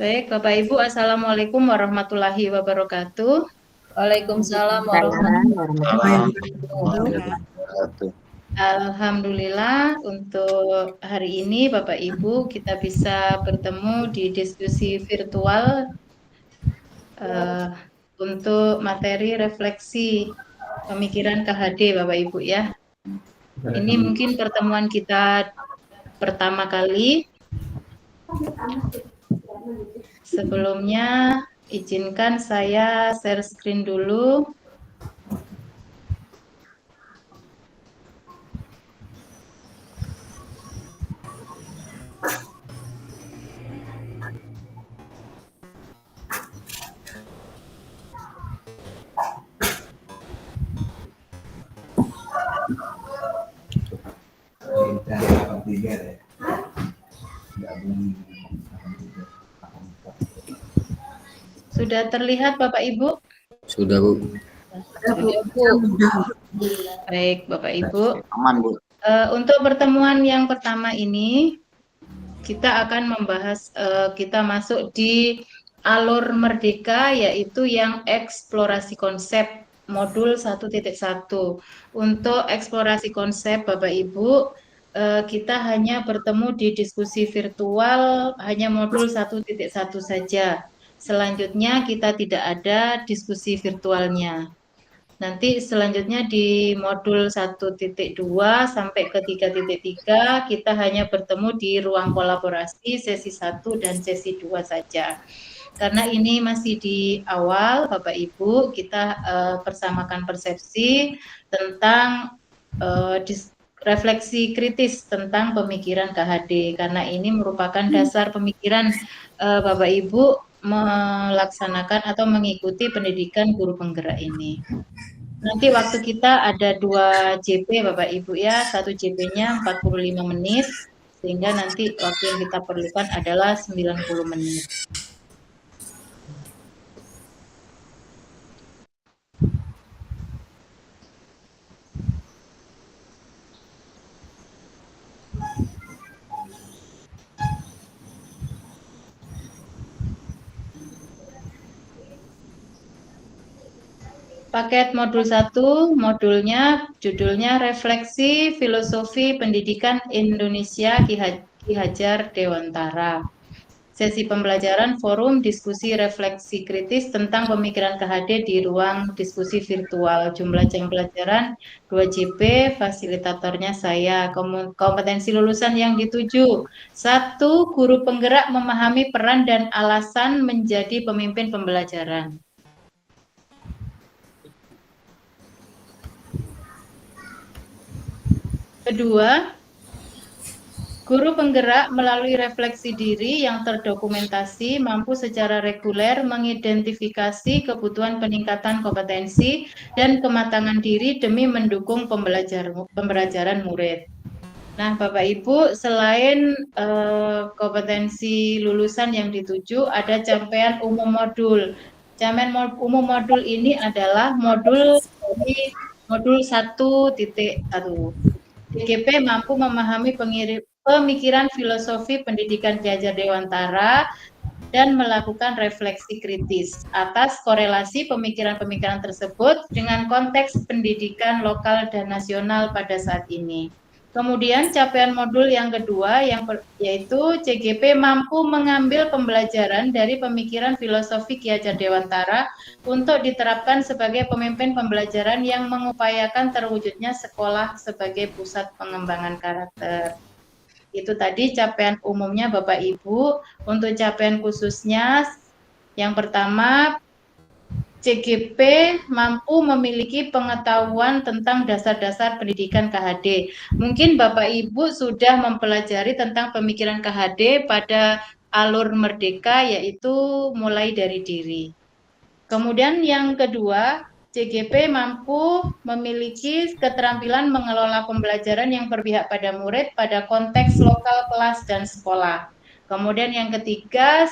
Baik, Bapak Ibu, Assalamualaikum warahmatullahi wabarakatuh. Waalaikumsalam Waalaikumsalam warahmatullahi warahmatullahi wabarakatuh. Alhamdulillah untuk hari ini Bapak Ibu kita bisa bertemu di diskusi virtual eh, untuk materi refleksi pemikiran KHD Bapak Ibu ya. Ini mungkin pertemuan kita pertama kali. Sebelumnya izinkan saya share screen dulu. Sudah terlihat Bapak Ibu? Sudah, Bu. Baik, Bapak Ibu. Aman, Bu. Untuk pertemuan yang pertama ini, kita akan membahas, kita masuk di alur merdeka, yaitu yang eksplorasi konsep modul 1.1. Untuk eksplorasi konsep, Bapak Ibu, kita hanya bertemu di diskusi virtual, hanya modul 1.1 saja. Selanjutnya kita tidak ada diskusi virtualnya. Nanti selanjutnya di modul 1.2 sampai ke 3.3 kita hanya bertemu di ruang kolaborasi sesi 1 dan sesi 2 saja. Karena ini masih di awal, Bapak Ibu, kita persamakan persepsi tentang refleksi kritis tentang pemikiran KHD. Karena ini merupakan dasar pemikiran Bapak Ibu melaksanakan atau mengikuti pendidikan guru penggerak ini. Nanti waktu kita ada 2 JP Bapak Ibu ya, 1 JP-nya 45 menit, sehingga nanti waktu yang kita perlukan adalah 90 menit. Paket modul 1, modulnya judulnya Refleksi Filosofi Pendidikan Indonesia Ki Hajar Dewantara. Sesi pembelajaran forum diskusi refleksi kritis tentang pemikiran KHD di ruang diskusi virtual. Jumlah jam pelajaran 2 JP, fasilitatornya saya. Kompetensi lulusan yang dituju. 1. Guru penggerak memahami peran dan alasan menjadi pemimpin pembelajaran. Kedua, guru penggerak melalui refleksi diri yang terdokumentasi mampu secara reguler mengidentifikasi kebutuhan peningkatan kompetensi dan kematangan diri demi mendukung pembelajaran murid. Nah, Bapak Ibu, selain kompetensi lulusan yang dituju, ada capaian umum modul. Capaian umum modul ini adalah modul 1.1. DGP mampu memahami pemikiran filosofi pendidikan Ki Hajar Dewantara dan melakukan refleksi kritis atas korelasi pemikiran-pemikiran tersebut dengan konteks pendidikan lokal dan nasional pada saat ini. Kemudian capaian modul yang kedua yaitu CGP mampu mengambil pembelajaran dari pemikiran filosofi Ki Hajar Dewantara untuk diterapkan sebagai pemimpin pembelajaran yang mengupayakan terwujudnya sekolah sebagai pusat pengembangan karakter. Itu tadi capaian umumnya Bapak Ibu. Untuk capaian khususnya, yang pertama, CGP mampu memiliki pengetahuan tentang dasar-dasar pendidikan KHD. Mungkin Bapak Ibu sudah mempelajari tentang pemikiran KHD pada alur merdeka, yaitu mulai dari diri. Kemudian yang kedua, CGP mampu memiliki keterampilan mengelola pembelajaran yang berpihak pada murid pada konteks lokal, kelas, dan sekolah. Kemudian yang ketiga,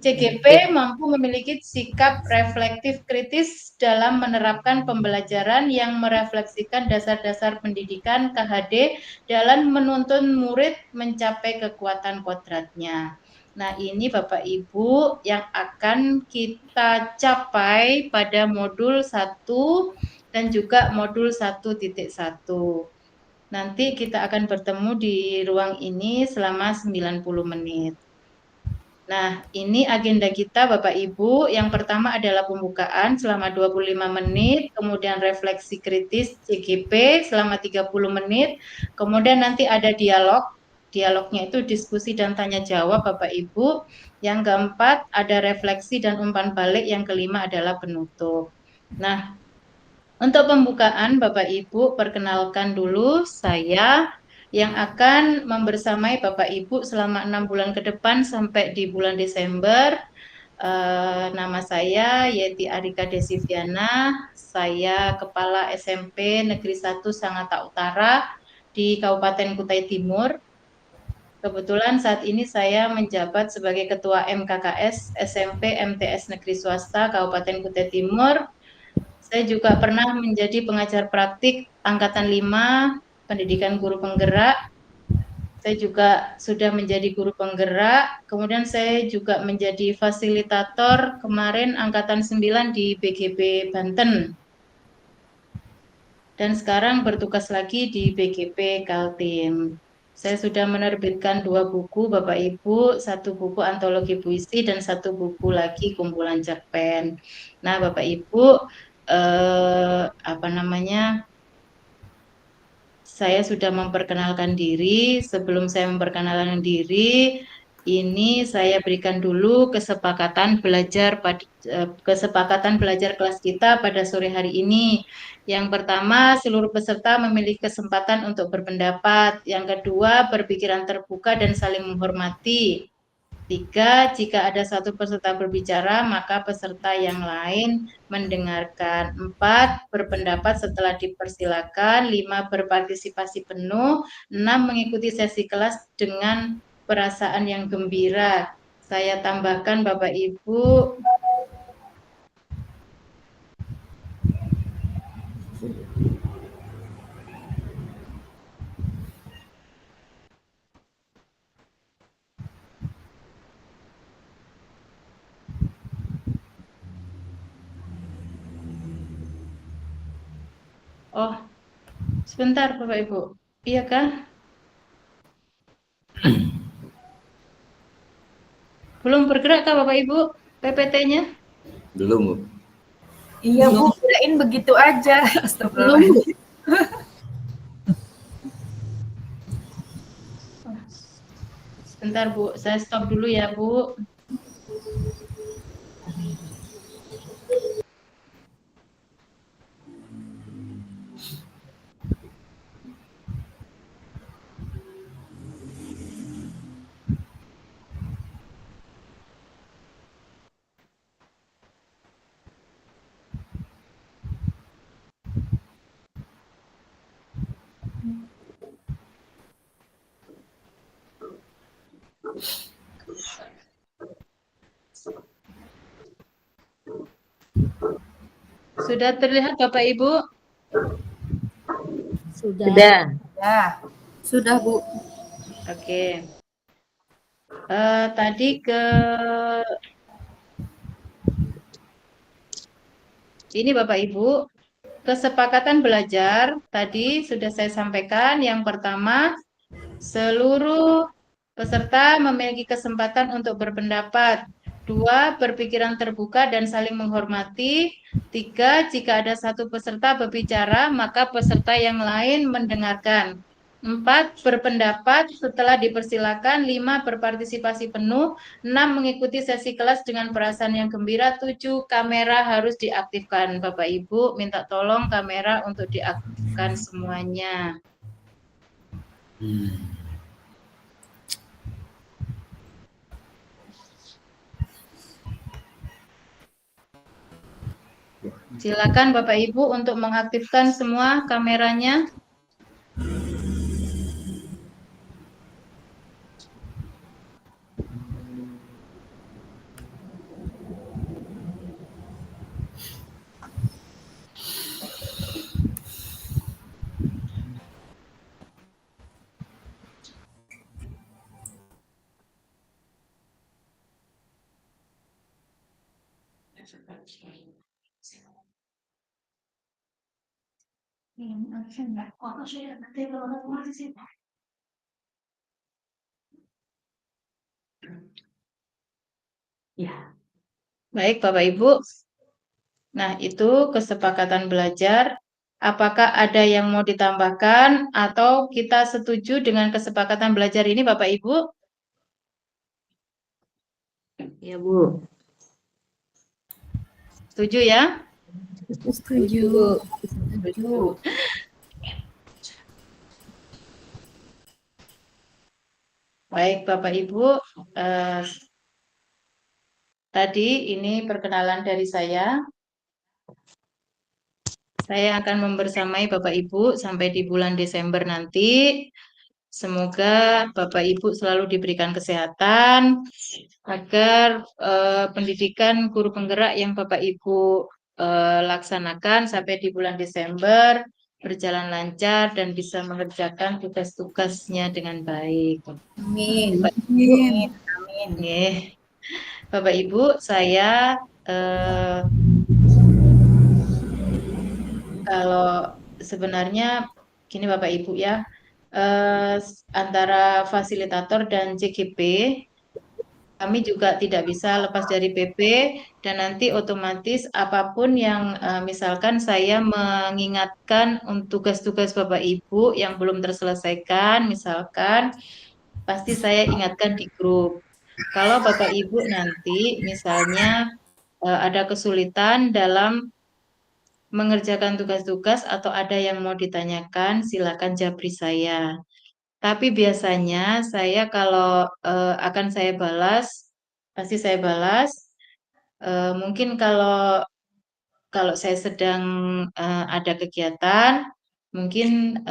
CGP mampu memiliki sikap reflektif kritis dalam menerapkan pembelajaran yang merefleksikan dasar-dasar pendidikan KHD dalam menuntun murid mencapai kekuatan kodratnya. Nah, ini Bapak Ibu yang akan kita capai pada modul 1 dan juga modul 1.1. Nanti kita akan bertemu di ruang ini selama 90 menit. Nah, ini agenda kita Bapak Ibu. Yang pertama adalah pembukaan selama 25 menit, kemudian refleksi kritis CGP selama 30 menit, kemudian nanti ada dialog. Dialognya itu diskusi dan tanya jawab Bapak Ibu. Yang keempat ada refleksi dan umpan balik, yang kelima adalah penutup. Nah, untuk pembukaan Bapak Ibu, perkenalkan dulu saya yang akan membersamai Bapak Ibu selama 6 bulan ke depan sampai di bulan Desember. Nama saya Yeti Arika Desiviana, saya Kepala SMP Negeri 1 Sangatta Utara di Kabupaten Kutai Timur. Kebetulan saat ini saya menjabat sebagai Ketua MKKS SMP MTS Negeri Swasta Kabupaten Kutai Timur. Saya juga pernah menjadi pengajar praktik Angkatan 5 Pendidikan Guru Penggerak. Saya juga sudah menjadi guru penggerak, kemudian saya juga menjadi fasilitator kemarin Angkatan 9 di BGP Banten. Dan sekarang bertugas lagi di BGP Kaltim. Saya sudah menerbitkan 2 buku Bapak Ibu, 1 buku antologi puisi dan 1 buku lagi kumpulan cerpen. Nah, Bapak Ibu, saya sudah memperkenalkan diri. Sebelum saya memperkenalkan diri, ini saya berikan dulu kesepakatan belajar kelas kita pada sore hari ini. Yang pertama, seluruh peserta memiliki kesempatan untuk berpendapat. Yang kedua, berpikiran terbuka dan saling menghormati. 3, jika ada satu peserta berbicara, maka peserta yang lain mendengarkan. 4, berpendapat setelah dipersilakan. 5, berpartisipasi penuh. 6, mengikuti sesi kelas dengan perasaan yang gembira. Saya tambahkan Bapak Ibu. Oh, sebentar Bapak Ibu. Iya kah? Belum bergerak kah Bapak Ibu PPT-nya? Belum, Bu. Iya Bu, kirain begitu aja. Astagfirullahaladzim. Sebentar Bu, saya stop dulu ya Bu. Sudah terlihat Bapak Ibu? Sudah. Sudah Bu. Oke. Tadi ini Bapak Ibu, kesepakatan belajar tadi sudah saya sampaikan. Yang pertama, seluruh peserta memiliki kesempatan untuk berpendapat. 2, berpikiran terbuka dan saling menghormati. 3, jika ada satu peserta berbicara, maka peserta yang lain mendengarkan. 4, berpendapat setelah dipersilakan. 5, berpartisipasi penuh. 6, mengikuti sesi kelas dengan perasaan yang gembira. 7, kamera harus diaktifkan. Bapak Ibu, minta tolong kamera untuk diaktifkan semuanya. Silakan Bapak Ibu untuk mengaktifkan semua kameranya. Baik, Bapak Ibu. Nah, itu kesepakatan belajar. Apakah ada yang mau ditambahkan atau kita setuju dengan kesepakatan belajar ini, Bapak Ibu? Iya, Bu. Setuju ya? Setuju. Setuju. Baik, Bapak Ibu. Tadi ini perkenalan dari saya. Saya akan membersamai Bapak Ibu sampai di bulan Desember nanti. Semoga Bapak Ibu selalu diberikan kesehatan agar pendidikan guru penggerak yang Bapak Ibu laksanakan sampai di bulan Desember berjalan lancar dan bisa mengerjakan tugas-tugasnya dengan baik. Amin. Bapak Amin. Ibu, Bapak Ibu, saya kalau sebenarnya gini Bapak Ibu ya, antara fasilitator dan CGP kami juga tidak bisa lepas dari PP dan nanti otomatis apapun yang misalkan saya mengingatkan untuk tugas-tugas Bapak Ibu yang belum terselesaikan misalkan pasti saya ingatkan di grup. Kalau Bapak Ibu nanti misalnya ada kesulitan dalam mengerjakan tugas-tugas atau ada yang mau ditanyakan, silakan japri saya. Tapi biasanya saya kalau akan saya balas, pasti saya balas. Mungkin kalau saya sedang ada kegiatan, mungkin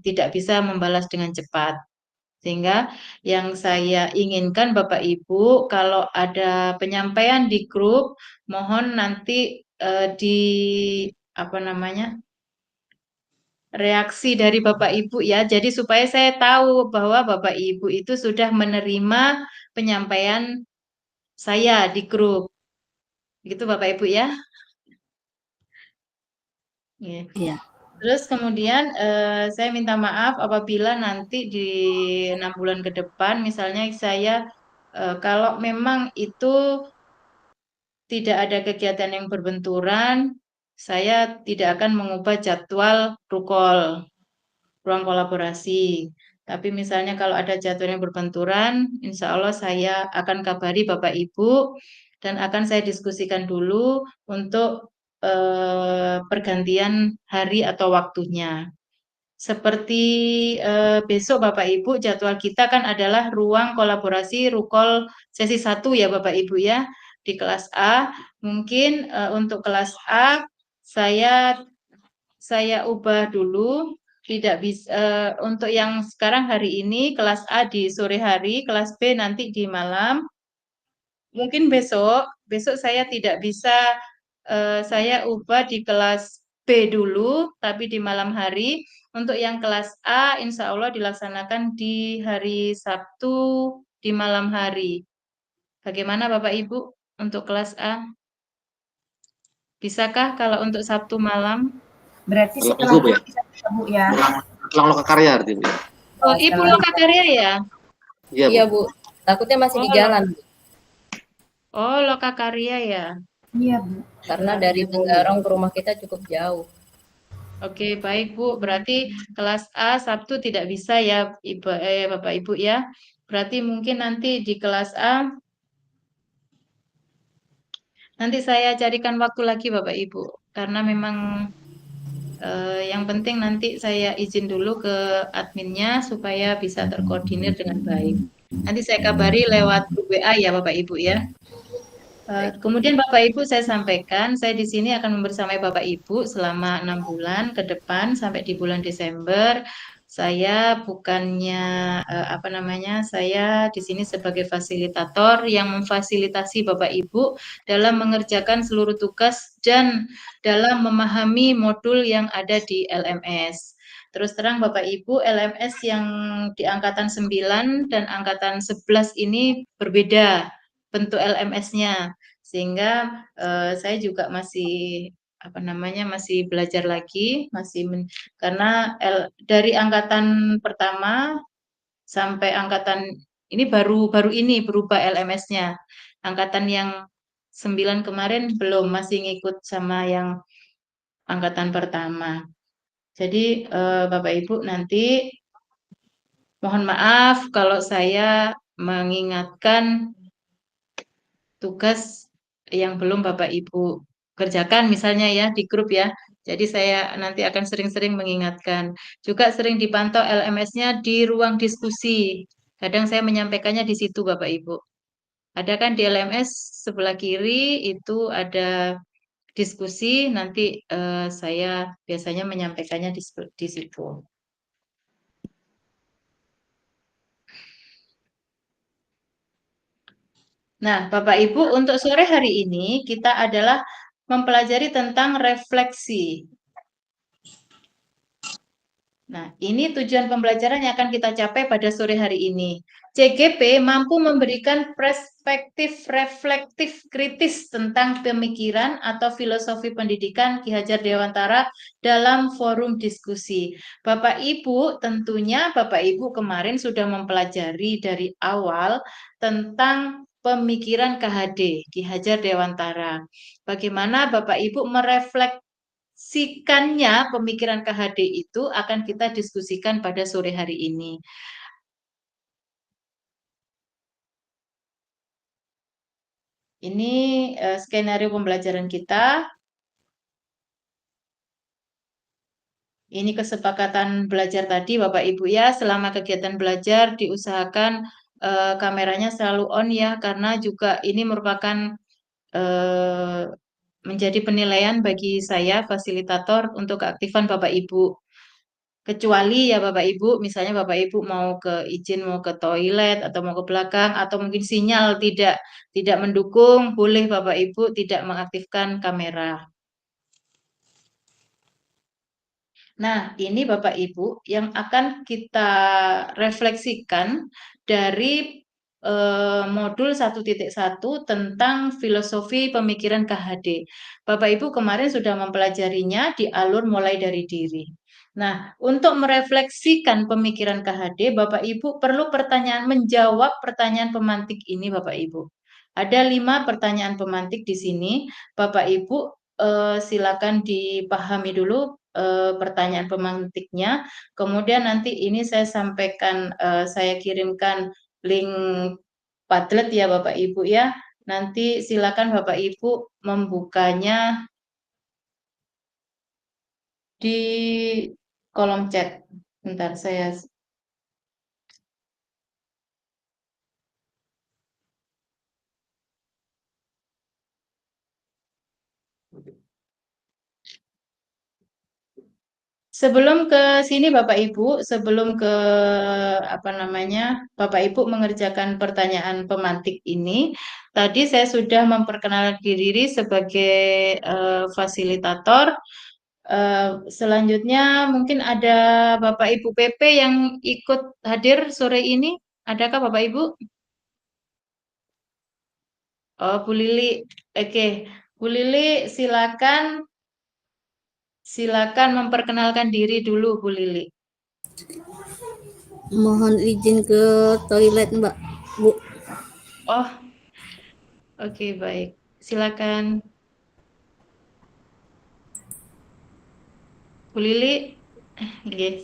tidak bisa membalas dengan cepat. Sehingga yang saya inginkan Bapak Ibu, kalau ada penyampaian di grup, mohon nanti di apa namanya reaksi dari Bapak Ibu ya. Jadi supaya saya tahu bahwa Bapak Ibu itu sudah menerima penyampaian saya di grup. Gitu Bapak Ibu ya. Iya. Terus kemudian saya minta maaf apabila nanti di 6 bulan ke depan misalnya saya kalau memang itu tidak ada kegiatan yang berbenturan, saya tidak akan mengubah jadwal rukol, ruang kolaborasi. Tapi misalnya kalau ada jadwal yang berbenturan, insya Allah saya akan kabari Bapak Ibu dan akan saya diskusikan dulu untuk pergantian hari atau waktunya. Seperti besok Bapak Ibu jadwal kita kan adalah ruang kolaborasi Rukol sesi 1 ya Bapak Ibu ya di kelas A. Mungkin untuk kelas A saya ubah dulu tidak bisa untuk yang sekarang hari ini kelas A di sore hari, kelas B nanti di malam. Mungkin besok saya tidak bisa saya ubah di kelas B dulu, tapi di malam hari. Untuk yang kelas A, insya Allah dilaksanakan di hari Sabtu di malam hari. Bagaimana Bapak Ibu untuk kelas A? Bisakah kalau untuk Sabtu malam? Berarti Kalau setelah Bu ya? bisa Bu ya. Pulang loka karya arti Bu. Oh, Ibu Lokakarya ya? Iya Bu. Iya, Bu. Takutnya masih di jalan, Bu. Oh, Lokakarya ya. Iya Bu. Karena dari Tenggarong ke rumah kita cukup jauh. Oke, baik Bu. Berarti kelas A Sabtu tidak bisa ya, Bapak Ibu ya. Berarti mungkin nanti di kelas A nanti saya carikan waktu lagi Bapak Ibu. Karena memang yang penting nanti saya izin dulu ke adminnya supaya bisa terkoordinir dengan baik. Nanti saya kabari lewat grup WA ya Bapak Ibu ya. Kemudian Bapak Ibu saya sampaikan, saya di sini akan membersamai Bapak Ibu selama 6 bulan ke depan sampai di bulan Desember. Saya bukannya apa namanya, saya di sini sebagai fasilitator yang memfasilitasi Bapak Ibu dalam mengerjakan seluruh tugas dan dalam memahami modul yang ada di LMS. Terus terang Bapak Ibu, LMS yang di angkatan 9 dan angkatan 11 ini berbeda bentuk LMS-nya. Sehingga saya juga masih masih belajar lagi, karena dari angkatan pertama sampai angkatan ini baru ini berubah LMS-nya. Angkatan yang 9 kemarin belum, masih ngikut sama yang angkatan pertama. Jadi Bapak Ibu nanti mohon maaf kalau saya mengingatkan tugas yang belum Bapak Ibu kerjakan misalnya ya di grup ya. Jadi saya nanti akan sering-sering mengingatkan. Juga sering dipantau LMS-nya di ruang diskusi. Kadang saya menyampaikannya di situ Bapak Ibu. Ada kan di LMS sebelah kiri itu ada diskusi, nanti saya biasanya menyampaikannya di situ. Nah, Bapak Ibu, untuk sore hari ini kita adalah mempelajari tentang refleksi. Nah, ini tujuan pembelajaran yang akan kita capai pada sore hari ini. CGP mampu memberikan perspektif reflektif kritis tentang pemikiran atau filosofi pendidikan Ki Hajar Dewantara dalam forum diskusi. Bapak Ibu, tentunya Bapak Ibu kemarin sudah mempelajari dari awal tentang pemikiran KHD, Ki Hajar Dewantara. Bagaimana Bapak Ibu merefleksikannya pemikiran KHD itu akan kita diskusikan pada sore hari ini. Ini skenario pembelajaran kita. Ini kesepakatan belajar tadi Bapak Ibu ya, selama kegiatan belajar diusahakan kameranya selalu on ya, karena juga ini merupakan menjadi penilaian bagi saya fasilitator untuk keaktifan Bapak Ibu. Kecuali ya Bapak Ibu, misalnya Bapak Ibu mau izin mau ke toilet atau mau ke belakang atau mungkin sinyal tidak mendukung, boleh Bapak Ibu tidak mengaktifkan kamera. Nah, ini Bapak Ibu yang akan kita refleksikan dari modul 1.1 tentang filosofi pemikiran KHD. Bapak Ibu kemarin sudah mempelajarinya di alur mulai dari diri. Nah, untuk merefleksikan pemikiran KHD, Bapak Ibu perlu menjawab pertanyaan pemantik ini, Bapak Ibu. Ada 5 pertanyaan pemantik di sini. Bapak Ibu silakan dipahami dulu pertanyaan pemantiknya. Kemudian nanti ini saya sampaikan, saya kirimkan link Padlet ya Bapak Ibu ya. Nanti silakan Bapak Ibu membukanya di kolom chat. Bentar saya Sebelum ke sini Bapak Ibu, sebelum ke Bapak Ibu mengerjakan pertanyaan pemantik ini, tadi saya sudah memperkenalkan diri sebagai fasilitator. Selanjutnya mungkin ada Bapak Ibu PP yang ikut hadir sore ini. Adakah Bapak Ibu? Oh, Bu Lili. Oke, Bu Lili silakan memperkenalkan diri dulu Bu Lili. Mohon izin ke toilet, Mbak. Bu. Oh, oke baik. Silakan. Bu Lili,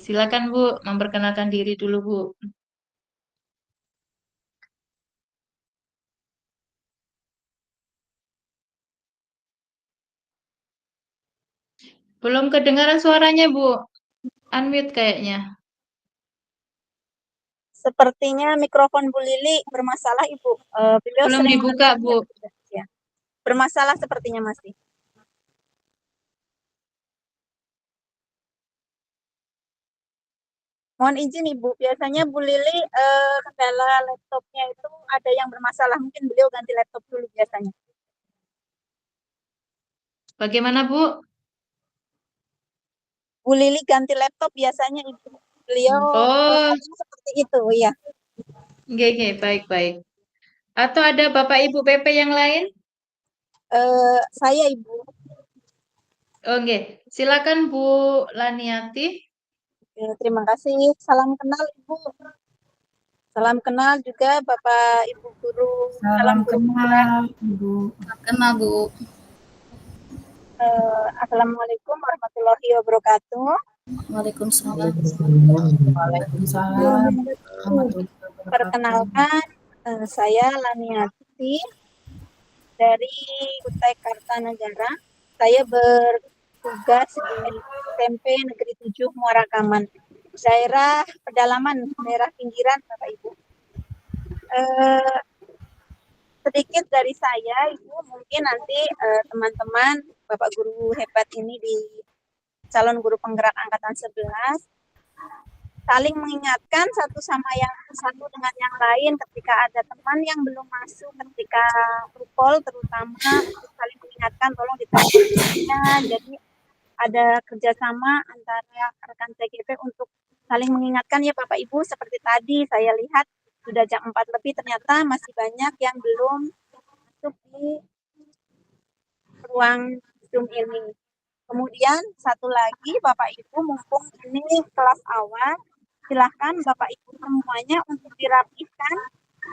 silakan Bu, memperkenalkan diri dulu Bu. Belum kedengaran suaranya Bu, unmute kayaknya. Sepertinya mikrofon Bu Lili bermasalah Ibu. Beliau Belum sering dibuka Bu. Ya. Bermasalah sepertinya masih. Mohon izin Ibu, biasanya Bu Lili kendala laptopnya itu ada yang bermasalah. Mungkin beliau ganti laptop dulu biasanya. Bagaimana Bu? Bu Lili ganti laptop biasanya Ibu. Beliau seperti itu, ya. Baik. Atau ada Bapak Ibu PP yang lain? Saya Ibu. Oke, silakan Bu Laniati. Terima kasih. Salam kenal Ibu. Salam kenal juga Bapak Ibu guru. Salam kenal, Ibu. Kenal Bu. Assalamualaikum warahmatullahi wabarakatuh. Waalaikumsalam. Waalaikumsalam. Perkenalkan, saya Laniati dari Kutai Kartanegara. Saya bertugas di SMP Negeri 7 Muara Kaman, daerah pedalaman, daerah pinggiran, Bapak Ibu. Sedikit dari saya, Ibu, mungkin nanti teman-teman Bapak guru hebat ini di calon guru penggerak angkatan 11 saling mengingatkan satu dengan yang lain ketika ada teman yang belum masuk ketika prupol, terutama saling mengingatkan tolong ditanya. Jadi ada kerjasama antara rekan TGP untuk saling mengingatkan ya Bapak Ibu. Seperti tadi saya lihat sudah jam 4 lebih, ternyata masih banyak yang belum masuk di ruang Zoom ini. Kemudian satu lagi Bapak Ibu, mumpung ini kelas awal, silahkan Bapak Ibu semuanya untuk dirapihkan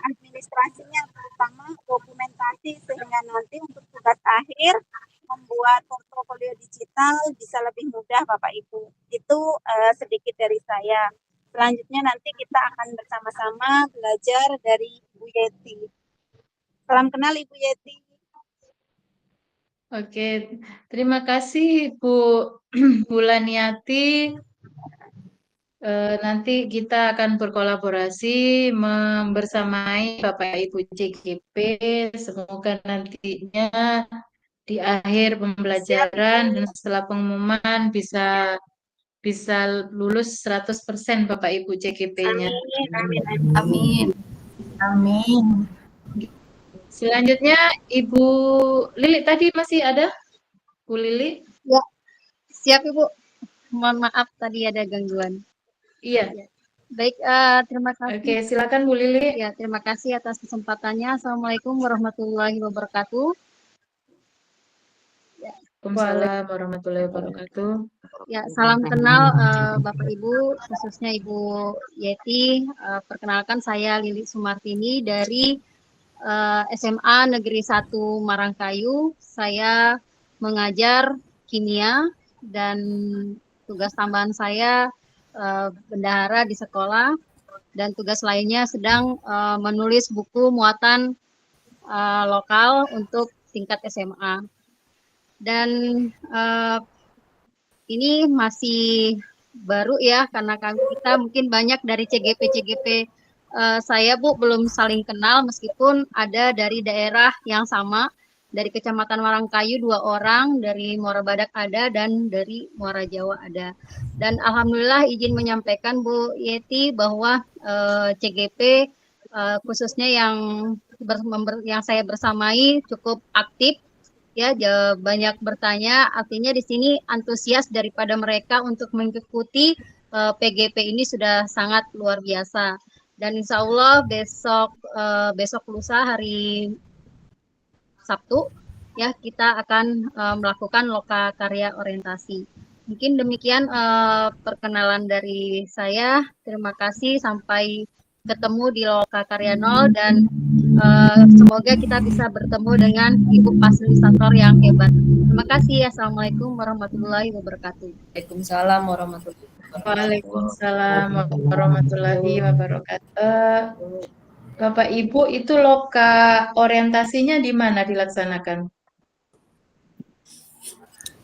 administrasinya, terutama dokumentasi, sehingga nanti untuk tugas akhir membuat portofolio digital bisa lebih mudah Bapak Ibu. Itu sedikit dari saya. Selanjutnya nanti kita akan bersama-sama belajar dari Ibu Yeti. Salam kenal Ibu Yeti. Oke, terima kasih Bu Bulaniati. Nanti kita akan berkolaborasi membersamai Bapak Ibu CGP. Semoga nantinya di akhir pembelajaran dan setelah pengumuman bisa lulus 100% Bapak Ibu CGP-nya. Amin. Amin. Amin. Selanjutnya Ibu Lili tadi masih ada? Bu Lili? Ya, siap Ibu. Mohon maaf tadi ada gangguan. Iya. Baik, terima kasih. Oke, silakan Bu Lili. Ya, terima kasih atas kesempatannya. Assalamualaikum warahmatullahi wabarakatuh. Waalaikumsalam warahmatullahi wabarakatuh. Ya, salam kenal Bapak Ibu, khususnya Ibu Yeti. Perkenalkan saya Lili Sumartini dari SMA Negeri 1 Marangkayu. Saya mengajar kimia dan tugas tambahan saya bendahara di sekolah, dan tugas lainnya sedang menulis buku muatan lokal untuk tingkat SMA. Dan ini masih baru ya, karena kita mungkin banyak dari CGP saya Bu belum saling kenal, meskipun ada dari daerah yang sama, dari Kecamatan Marangkayu 2 orang, dari Muara Badak ada, dan dari Muara Jawa ada. Dan alhamdulillah izin menyampaikan Bu Yeti bahwa CGP khususnya yang saya bersamai cukup aktif ya, banyak bertanya, artinya di sini antusias daripada mereka untuk mengikuti PGP ini sudah sangat luar biasa. Dan insya Allah besok lusa hari Sabtu ya kita akan melakukan loka karya orientasi. Mungkin demikian perkenalan dari saya. Terima kasih, sampai ketemu di loka karya 0, dan semoga kita bisa bertemu dengan Ibu fasilitator yang hebat. Terima kasih. Assalamualaikum warahmatullahi wabarakatuh. Waalaikumsalam warahmatullahi wabarakatuh. Waalaikumsalam warahmatullahi wabarakatuh. Bapak Ibu, itu loka orientasinya di mana dilaksanakan?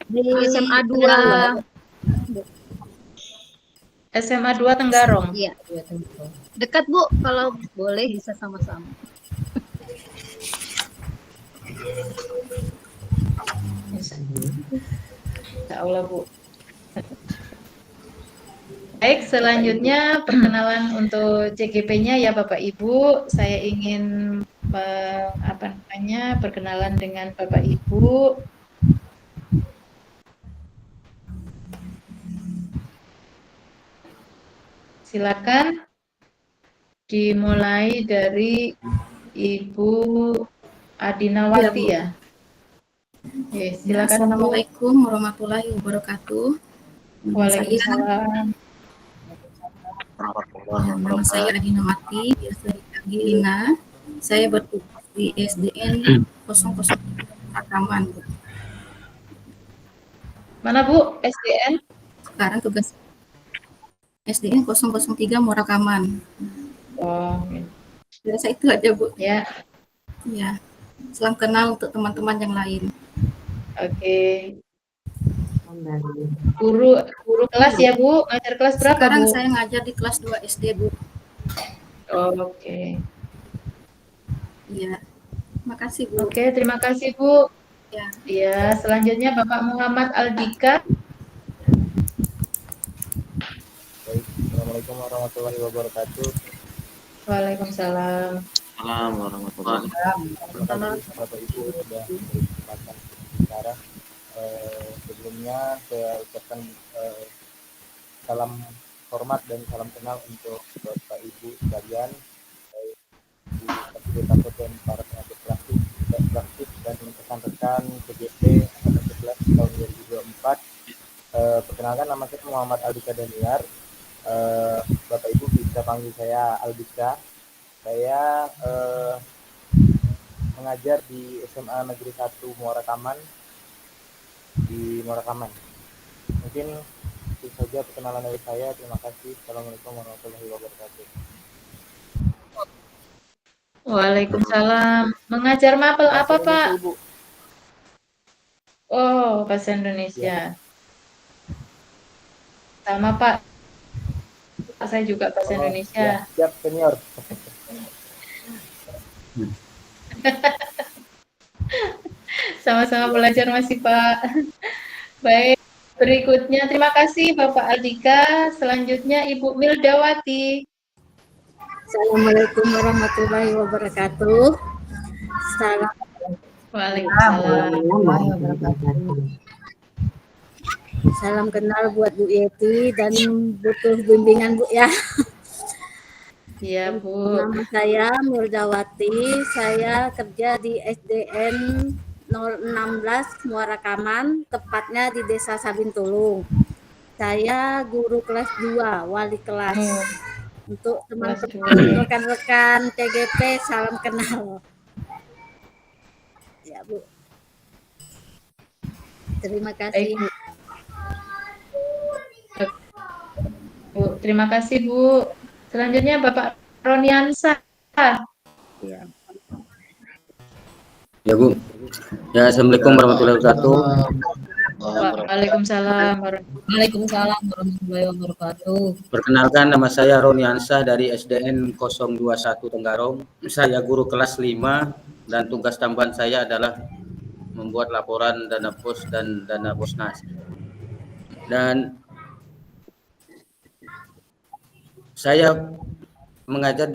Di SMA 2. SMA 2 Tenggarong. Iya, dekat Bu, kalau boleh bisa sama-sama. Insya Allah Bu. Baik, selanjutnya perkenalan untuk CGP-nya ya Bapak Ibu. Saya ingin perkenalan dengan Bapak Ibu. Silakan dimulai dari Ibu Adinawati ya. Oke, silakan Bu. Assalamualaikum warahmatullahi wabarakatuh. Nama saya, Waalaikumsalam. nama saya Adina Mati, biasa dipanggil Lina. Saya bertugas di SDN 003 Rakaman, Bu. Mana Bu? SDN? Sekarang tugas SDN 003 Murakaman. Oh, Biasa itu aja, Bu. ya. Ya. Salam kenal untuk teman-teman yang lain. Oke. Guru kelas ya Bu? Ngajar kelas berapa Sekarang Bu? saya ngajar di kelas 2 SD, Bu. Oh, oke. Iya. Makasih, Bu. Oke, terima kasih Bu. Ya. Iya, selanjutnya Bapak Muhammad Aldika. Baik, Assalamualaikum warahmatullahi wabarakatuh. Waalaikumsalam. Salam warahmatullahi Bapak Ibu sudah memberi kesempatan bicara. Sebelumnya saya ucapkan salam hormat dan salam kenal untuk Bapak Ibu sekalian, baik di fasilitator dan para pengatur praktik dan rekan-rekan PGP angkatan 11 tahun 2024. Perkenalkan, nama saya Muhammad Aldika Daniar. Bapak Ibu bisa panggil saya Aldika. Saya mengajar di SMA Negeri 1 Muara Kaman di Muara Kaman. Mungkin itu saja perkenalan dari saya. Terima kasih. Assalamualaikum warahmatullahi wabarakatuh. Waalaikumsalam. Mengajar mapel apa Pak? Ibu. Oh, bahasa Indonesia. Sama Pak. Saya juga bahasa Indonesia. Ya, siap senior. Sama-sama belajar masih Pak. Baik, berikutnya terima kasih Bapak Aldika. Selanjutnya Ibu Mildawati. Assalamualaikum warahmatullahi wabarakatuh. Waalaikumsalam. Salam kenal buat Bu Yeti dan butuh bimbingan Bu ya. Iya Bu. Nama saya Mildawati. Saya kerja di SDN 016 Muara Kaman, tepatnya di Desa Sabintulung. Saya guru kelas 2, wali kelas. Untuk teman-teman rekan-rekan TGP, salam kenal. Ya Bu. Terima kasih. Baik, Bu, terima kasih Bu. Selanjutnya Bapak Roniansa. Ya Bu. Ya, Assalamualaikum warahmatullahi wabarakatuh. Waalaikumsalam. Waalaikumsalam warahmatullahi wabarakatuh. Perkenalkan, nama saya Roniansa dari SDN 021 Tenggarong. Saya guru kelas 5 dan tugas tambahan saya adalah membuat laporan dana pos dan dana posnas. Dan saya mengajar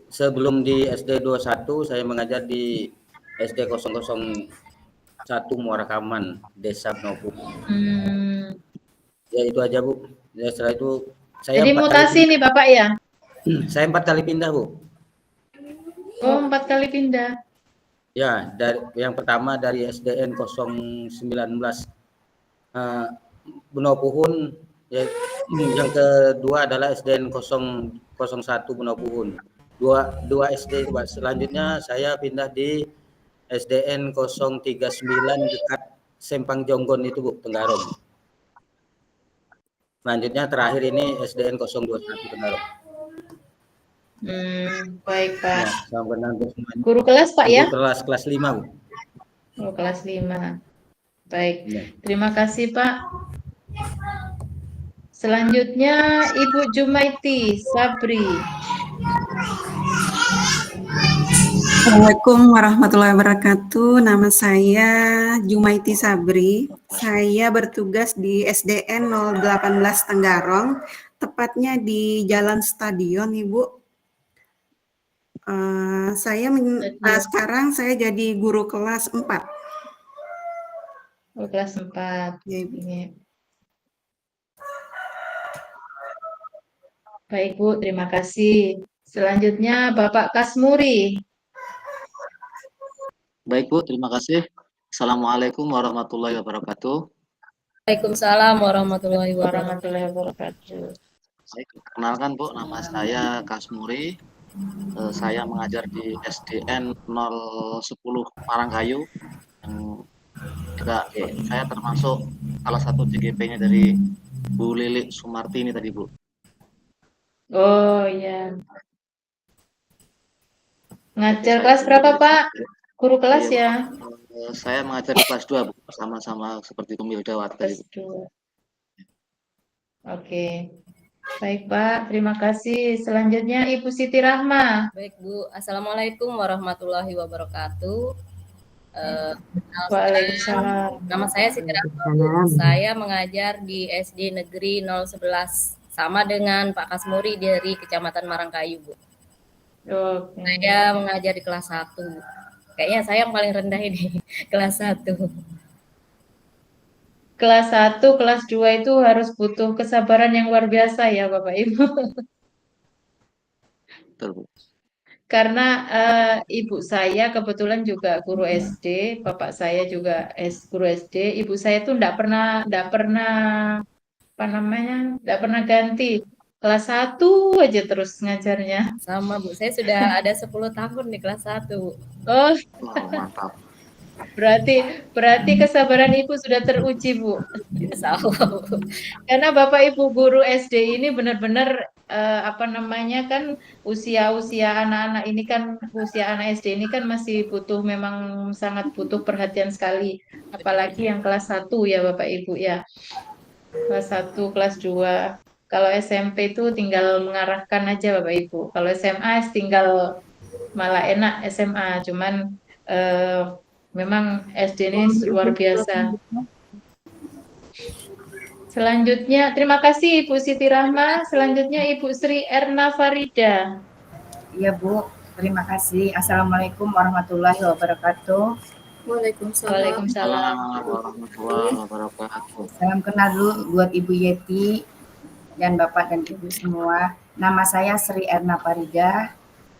sebelum di SD 21, saya mengajar di SD 001 Muara Kaman, Desa Nopu. Ya itu aja Bu. Ya, setelah itu saya jadi mutasi nih Bapak ya? Saya 4 kali pindah Bu. Oh, 4 kali pindah. Ya, yang pertama dari SDN 019 Benopuhun, ya, yang kedua adalah SDN 001 Benopuhun. Dua SD. Selanjutnya saya pindah di SDN 039 dekat Sempang Jonggon itu Bu, Tenggarong. Selanjutnya terakhir ini SDN 021 Tenggarong. Baik Pak. Ya, guru kelas Pak ya? Guru kelas 5 Bu. Oh, kelas 5. Baik. Ya. Terima kasih Pak. Selanjutnya Ibu Jumaiti Sabri. Assalamualaikum warahmatullahi wabarakatuh. Nama saya Jumaiti Sabri. Saya bertugas di SDN 018 Tenggarong, tepatnya di Jalan Stadion, Ibu. Sekarang saya jadi guru kelas 4. Kelas 4. Ya, Ibu. Baik Bu, terima kasih. Selanjutnya Bapak Kasmuri. Baik Bu, terima kasih. Assalamualaikum warahmatullahi wabarakatuh. Waalaikumsalam warahmatullahi wabarakatuh. Warahmatullahi wabarakatuh. Baik, perkenalkan Bu, nama saya Kasmuri. Saya mengajar di SDN 010 Parangkayu. Yang juga saya termasuk salah satu CGP-nya dari Bu Lili Sumartini tadi Bu. Oh iya. Ngajar kelas berapa Pak? Guru kelas ya? Saya mengajar di kelas 2 Bu, sama-sama seperti Bu Mildawati tadi Bu. Kelas 2. Oke. Baik Pak, terima kasih. Selanjutnya Ibu Siti Rahma. Baik Bu, Assalamualaikum warahmatullahi wabarakatuh. Waalaikumsalam. Nama saya Siti Rahma. Saya mengajar di SD Negeri 011 sama dengan Pak Kasmuri dari Kecamatan Marangkayu Bu. Oke. Saya mengajar di kelas 1. Kayaknya saya yang paling rendah ini, kelas 1. Kelas 1, kelas 2 itu harus butuh kesabaran yang luar biasa ya Bapak Ibu. Betul Bu. Karena ibu saya kebetulan juga guru SD, bapak saya juga guru SD. Ibu saya tuh enggak pernah enggak pernah ganti. Kelas 1 aja terus ngajarnya. Sama Bu, saya sudah ada 10 tahun di kelas 1 Bu. Oh, Wow, mantap. berarti kesabaran Ibu sudah teruji, Bu. Insya Allah. Karena Bapak Ibu guru SD ini benar-benar kan usia anak-anak ini kan usia anak SD ini kan masih memang sangat butuh perhatian sekali. Apalagi yang kelas 1 ya Bapak Ibu ya. Kelas 1, kelas 2. Kalau SMP itu tinggal mengarahkan aja Bapak Ibu. Kalau SMA tinggal malah enak SMA, cuman memang SD ini luar biasa. Selanjutnya, terima kasih Ibu Siti Rahma. Selanjutnya Ibu Sri Erna Farida. Iya Bu, terima kasih. Assalamualaikum warahmatullahi wabarakatuh. Waalaikumsalam. Warahmatullahi wabarakatuh. Salam kenal dulu buat Ibu Yeti dan Bapak dan Ibu semua. Nama saya Sri Erna Farida.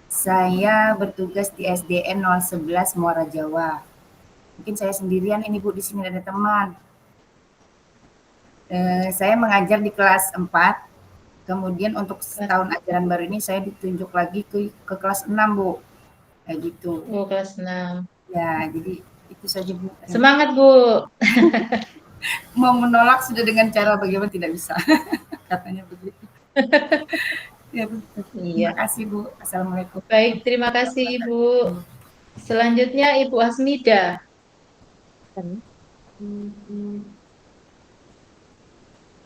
Saya bertugas di SDN 011 Muara Jawa. Mungkin saya sendirian ini Bu, di sini ada teman. Saya mengajar di kelas 4. Kemudian untuk setahun ajaran baru ini saya ditunjuk lagi ke kelas 6 Bu. Kayak gitu. Oh, kelas 6. Ya, jadi itu saja Bu. Semangat Bu. Mau menolak sudah dengan cara bagaimana tidak bisa. Katanya begitu. Ya, betul. Iya. Terima kasih Bu. Assalamualaikum. Baik, terima kasih Ibu. Selanjutnya Ibu Asmida.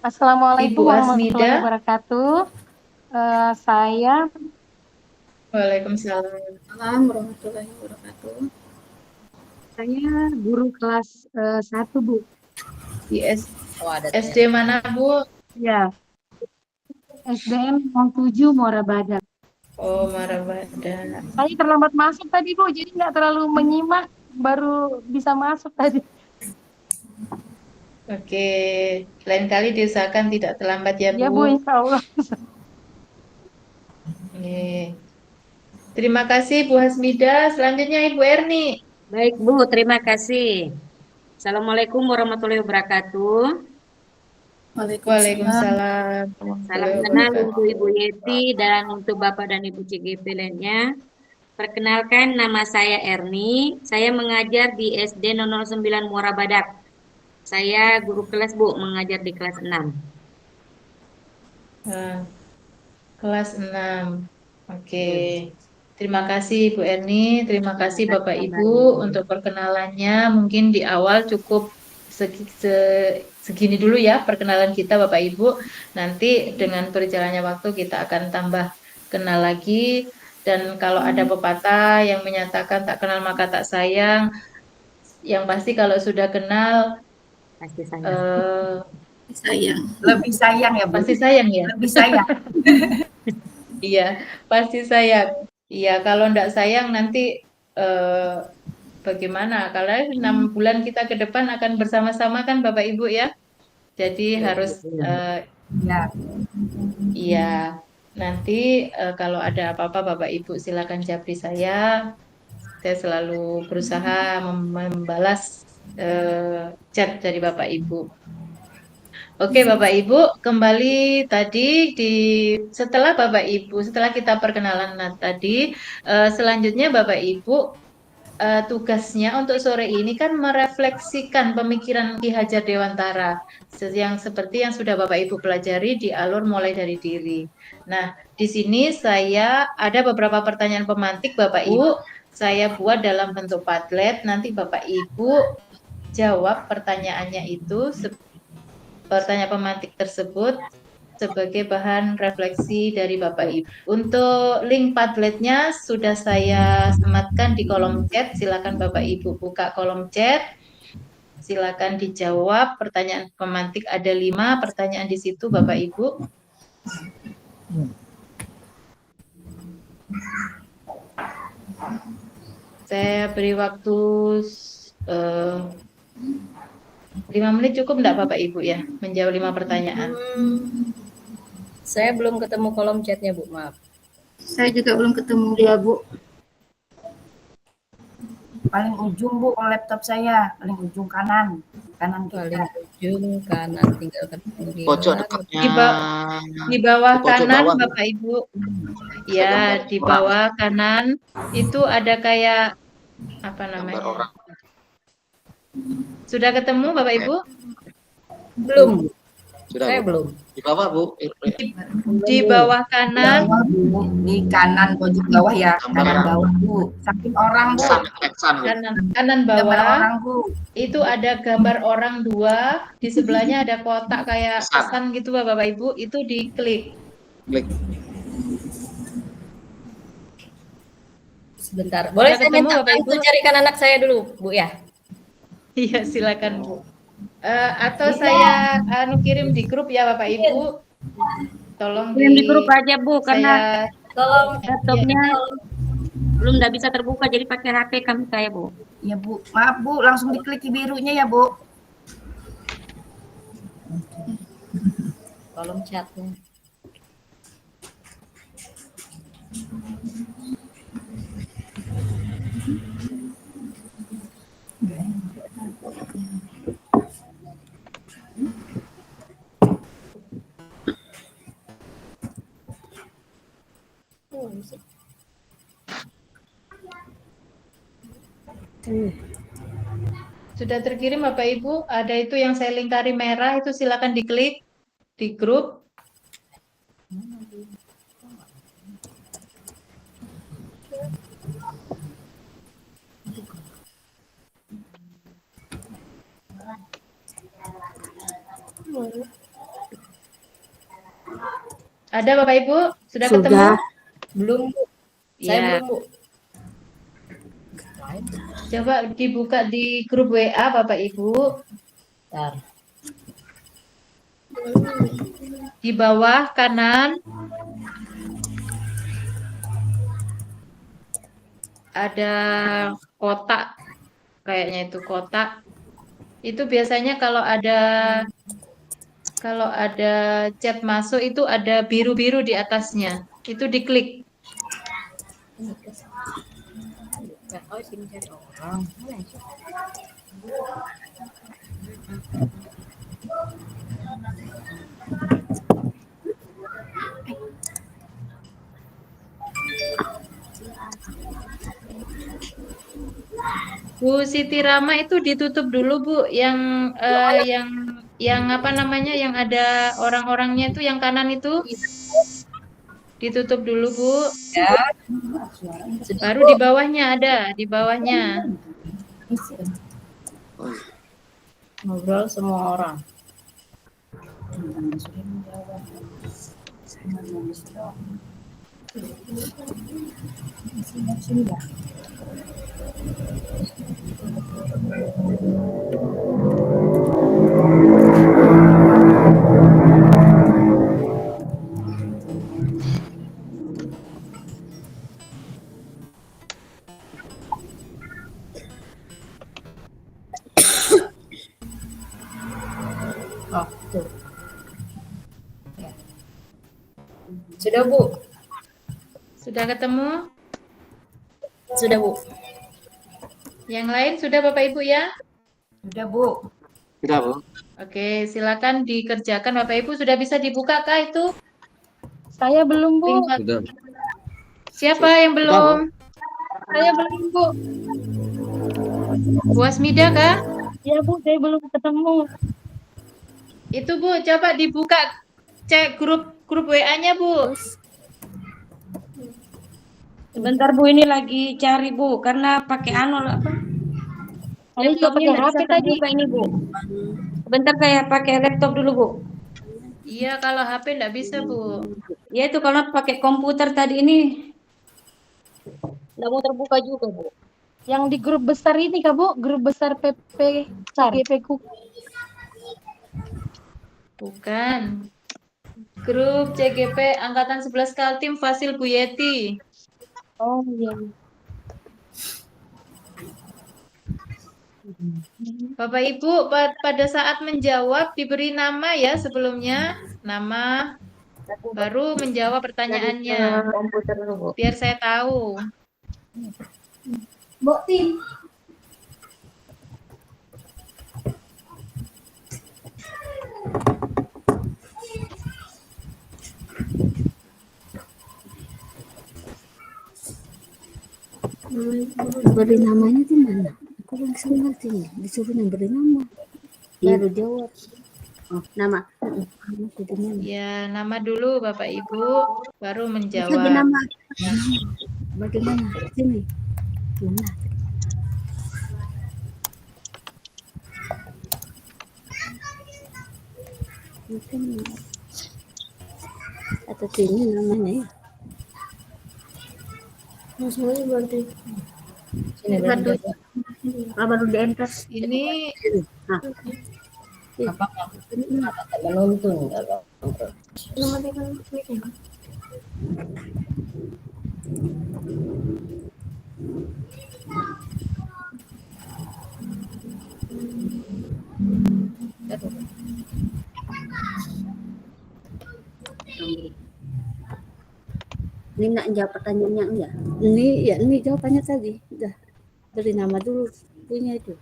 Assalamualaikum Ibu warahmatullahi Asmida. wabarakatuh. Saya Waalaikumsalam. Warahmatullahi wabarakatuh. Saya guru kelas 1 Bu. Di ada SD mana Bu? Ya. SDN 07 Muara Badak. Oh, Muara Badak. Saya terlambat masuk tadi Bu, jadi nggak terlalu menyimak, baru bisa masuk tadi. Oke, lain kali diusahakan tidak terlambat ya Bu. Ya Bu, insya Allah. Oke. Terima kasih Bu Hasmida. Selanjutnya Ibu Erni. Baik Bu, terima kasih. Assalamualaikum warahmatullahi wabarakatuh. Waalaikumsalam. Salam kenal untuk Ibu Yeti dan untuk Bapak dan Ibu CGP lainnya. Perkenalkan, nama saya Erni. Saya mengajar di SD 009 Muara Badak. Saya guru kelas Bu, mengajar di kelas 6. Kelas 6. Oke. Terima kasih Bu Erni, terima kasih Bapak Ibu untuk perkenalannya. Mungkin di awal cukup segini dulu ya perkenalan kita Bapak Ibu. Nanti dengan berjalannya waktu kita akan tambah kenal lagi. Dan kalau ada pepatah yang menyatakan tak kenal maka tak sayang, yang pasti kalau sudah kenal pasti sayang. Sayang. Lebih sayang ya Bu. Pasti sayang ya. Lebih sayang. Iya, pasti sayang. Iya, kalau enggak sayang nanti bagaimana? Kalau 6 bulan kita ke depan akan bersama-sama kan Bapak Ibu ya. Jadi harus iya. Nanti kalau ada apa-apa Bapak Ibu silakan japri saya. Saya selalu berusaha membalas chat dari Bapak Ibu. Oke, Bapak Ibu, kembali tadi setelah Bapak Ibu, setelah kita perkenalan tadi, selanjutnya Bapak Ibu tugasnya untuk sore ini kan merefleksikan pemikiran Ki Hajar Dewantara yang seperti yang sudah Bapak Ibu pelajari di alur mulai dari diri. Nah, di sini saya ada beberapa pertanyaan pemantik Bapak Ibu, saya buat dalam bentuk Padlet, nanti Bapak Ibu jawab pertanyaannya itu, pertanyaan pemantik tersebut sebagai bahan refleksi dari Bapak Ibu. Untuk link Padletnya sudah saya sematkan di kolom chat. Silakan Bapak Ibu buka kolom chat. Silakan dijawab. Pertanyaan pemantik ada 5 pertanyaan di situ Bapak Ibu. Saya beri waktu 5 menit cukup enggak Bapak Ibu ya menjawab 5 pertanyaan? Saya belum ketemu kolom chatnya Bu, maaf. Saya juga belum ketemu dia Bu. Paling ujung Bu, laptop saya paling ujung kanan Paling ujung kanan, tinggal ketemu di Pojok mana? dekatnya. Di bawah Di pojok kanan bawah. Bapak Ibu. Ya, di bawah kanan itu ada kayak apa namanya? Orang. Sudah ketemu Bapak Ibu? Belum. Sudah, Saya Bu. belum. Di bawah, Bu. Di bawah kanan. Bawah, Bu. Di kanan pojok bawah ya, kanan bawah Bu. Samping orang Bu. Kanan bawah. Gambar orang Bu. Itu ada gambar orang 2, di sebelahnya ada kotak kayak pesan gitu Bapak Ibu, itu diklik. Klik. Sebentar. Boleh saya minta bantu carikan anak saya dulu, Bu ya? Iya, silakan Bu. Atau saya kirim di grup ya Bapak Ibu. Tolong Kirim di grup aja Bu, karena tolong laptopnya belum nggak bisa terbuka, jadi pakai HP kami saya Bu. Ya Bu, maaf Bu, langsung diklik birunya ya Bu. Kolom chatnya. Sudah terkirim Bapak Ibu, ada itu yang saya lingkari merah, itu silakan diklik di grup. Ada Bapak Ibu? Sudah ketemu? Belum Bu. Saya Ya. belum Bu. Coba dibuka di grup WA Bapak Ibu. Bentar. Di bawah kanan ada kotak, kayaknya itu kotak. Itu biasanya kalau ada chat masuk itu ada biru-biru di atasnya. Itu diklik. Oh, sini cari orang. Bu Siti Rama itu ditutup dulu Bu, yang apa namanya, yang ada orang-orangnya itu yang kanan itu ditutup dulu Bu. Ya. Baru di bawahnya ada, di bawahnya. Ngobrol semua orang. Oh, tuh. Ya. Sudah Bu. Sudah ketemu? Sudah Bu. Yang lain sudah Bapak Ibu ya? Sudah, Bu. Sudah, Bu. Oke, silakan dikerjakan Bapak Ibu. Sudah bisa dibuka kah itu? Saya belum, Bu. Sudah. Siapa yang belum? Saya belum, Bu. Bu Asmida kah? Ya, Bu, saya belum ketemu. Itu Bu, coba dibuka cek grup WA-nya Bu. Sebentar Bu, ini lagi cari Bu, karena pakai apa? Saya juga pakai HP tadi. Ini Bu. Sebentar kayak pakai laptop dulu Bu. Iya, kalau HP enggak bisa Bu. Ya itu kalau pakai komputer tadi ini nggak mau terbuka juga Bu. Yang di grup besar ini Kak Bu, grup besar PP GP ku. Bukan. Grup CGP Angkatan 11 Kaltim Fasil Bu Yeti. Oh iya. Bapak Ibu pada saat menjawab diberi nama ya sebelumnya, nama baru menjawab pertanyaannya. Biar saya tahu. Mbok Tim. Beri namanya di mana? Aku langsung ngerti nih, disuruh yang beri nama. Baru jawab. Oh, nama. Ya, nama dulu Bapak Ibu, baru Bagi menjawab. nama. Bagaimana? Sini. Mana? Mungkin atau sini namanya ya. Masalahnya berarti baru di enter. Ini Apa menonton Ini nak jawab pertanyaannya enggak? Ini jawabannya tadi. Udah beri nama dulu punya itu.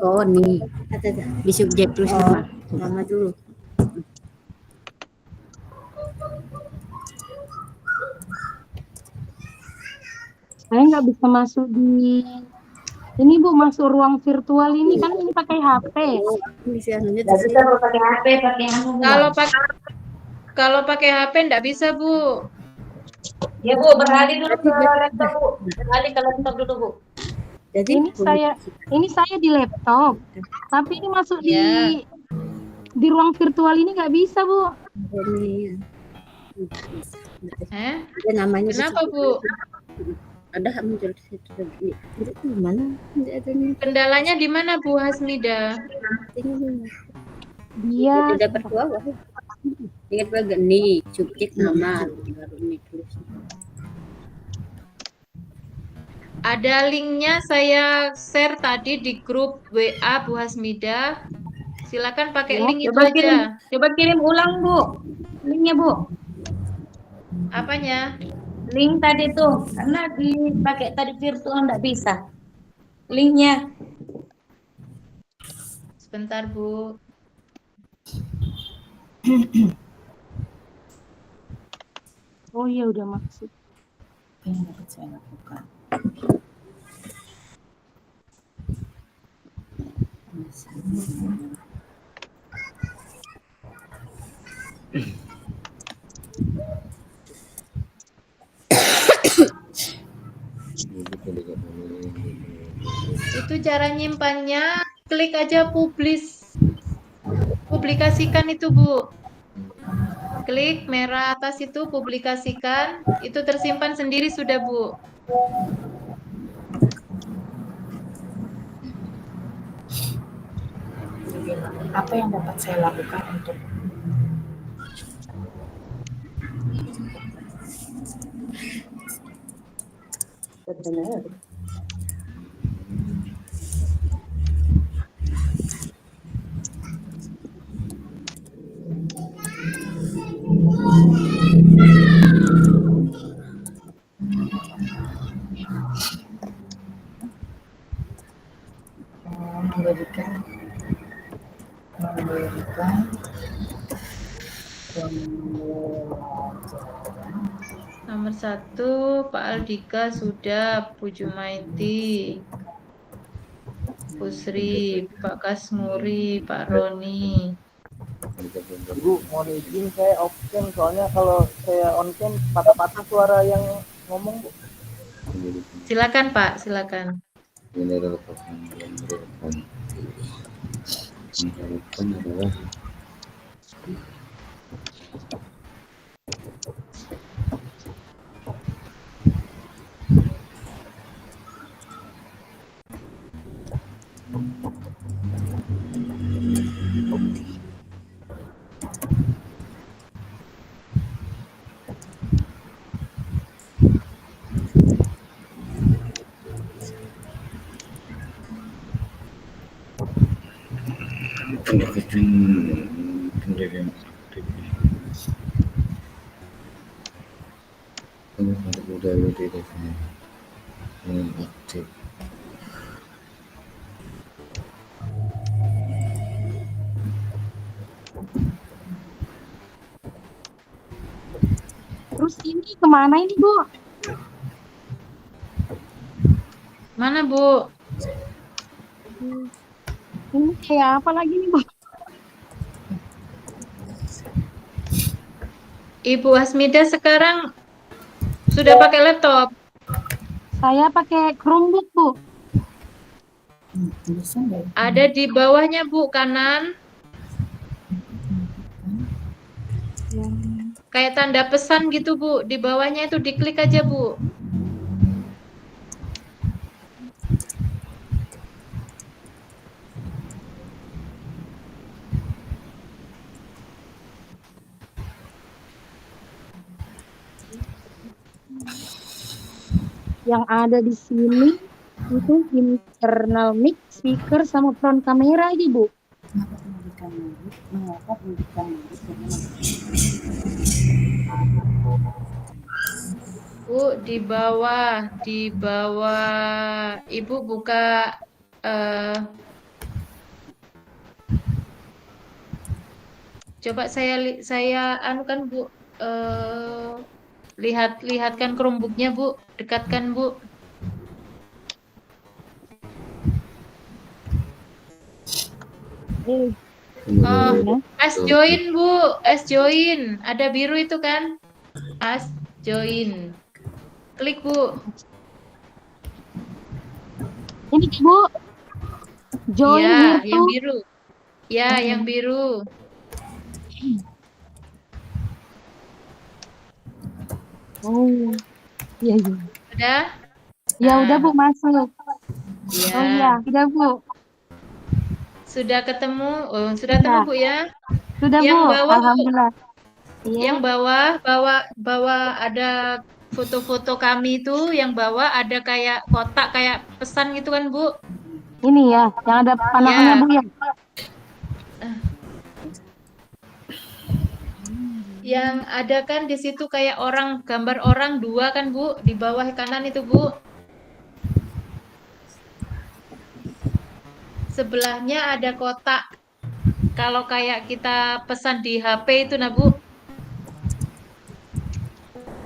Oh nih, ada di subjek terus nama dulu. Saya nggak bisa masuk di ini Bu, masuk ruang virtual ini kan ini pakai HP. Nggak bisa Bu, pakai HP, pakai anu. Kalau pakai HP enggak bisa Bu. Ya Bu, beralih dulu ke laptop Bu. Beralih ke laptop dulu Bu. Jadi ini saya di laptop, tapi ini masuk di ruang virtual ini nggak bisa Bu. Ada namanya. Kenapa Bu? Ada muncul di situ lagi. Itu mana? Kendalanya di mana Bu Hasmida? Dia dapat bawah. Ingat bagian nih, subjek nama baru ini tulis. Ada linknya saya share tadi di grup WA Bu Hasmida. Silakan pakai link itu aja. Coba kirim ulang Bu, linknya Bu. Apanya? Link tadi tuh, karena dipakai tadi virtual nggak bisa. Linknya. Sebentar Bu. Oh iya udah maksud. Ini dapat saya lakukan. Itu cara nyimpannya, klik aja publikasikan itu Bu. Klik merah atas itu publikasikan, itu tersimpan sendiri sudah Bu. Apa yang dapat saya lakukan untuk Nomor 1, Pak Aldika sudah, Bu Jumaiti, Bu Sri, Pak Kasmuri, Pak Roni. Bu, mohon izin saya off cam, soalnya kalau saya on cam patah-patah suara yang ngomong, Bu. Silakan Pak, silakan. Terus ini kemana ini, Bu? Mana, Bu? Ini kayak apa lagi nih, Bu? Ibu Hasmida sekarang sudah pakai laptop? Saya pakai Chromebook, Bu. Ada di bawahnya, Bu, kanan. Kayak tanda pesan gitu, Bu. Di bawahnya itu diklik aja, Bu. Yang ada di sini itu internal mic, speaker, sama front kamera aja, Bu. Bu, di bawah Ibu buka coba saya anukan, Bu, lihatkan Chromebook-nya, Bu, dekatkan, Bu. As join, Bu, as join, ada biru itu kan, as join, klik, Bu. Ini, Bu, join ya, here yang to. biru, ya, yang biru. Oh, iya, iya. Udah? Ya udah, Bu, masuk. Ya. Oh iya, udah, Bu. Sudah ketemu? Oh, sudah ketemu, Bu, ya? Sudah, Yang Bu. bawah, Bu. Alhamdulillah. Iya. Yang bawah ada foto-foto kami itu, yang bawah ada kayak kotak kayak pesan gitu kan, Bu? Ini ya, yang ada panahnya, Bu, ya. Yang ada kan di situ kayak orang, gambar orang 2 kan, Bu, di bawah kanan itu, Bu. Sebelahnya ada kotak. Kalau kayak kita pesan di HP itu, nah, Bu.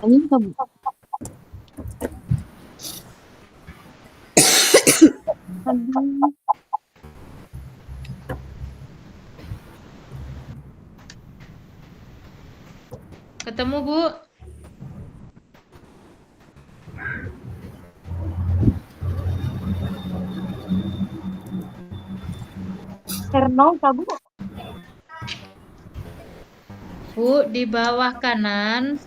Ini, Bu. Ketemu, Bu? Ernol, Bu. Bu, di bawah kanan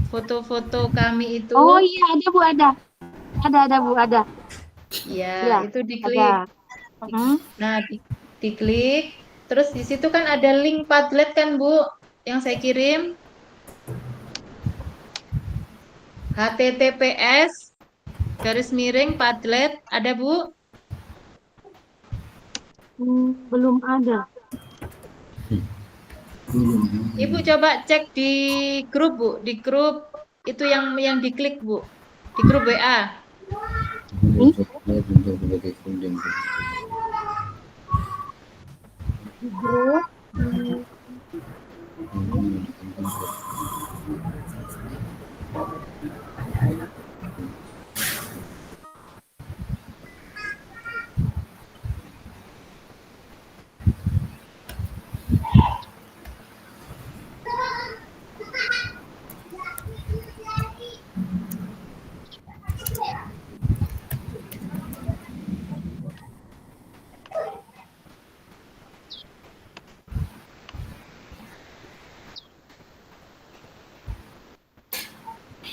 foto-foto kami itu. Oh iya, ada, Bu, ada. Ada, Bu, ada. Ya, itu diklik. Nah, diklik. Terus di situ kan ada link Padlet kan, Bu, yang saya kirim. https://padlet, ada, Bu? Belum ada. Ibu coba cek di grup, Bu, di grup itu yang diklik, Bu, di grup WA. Di grup.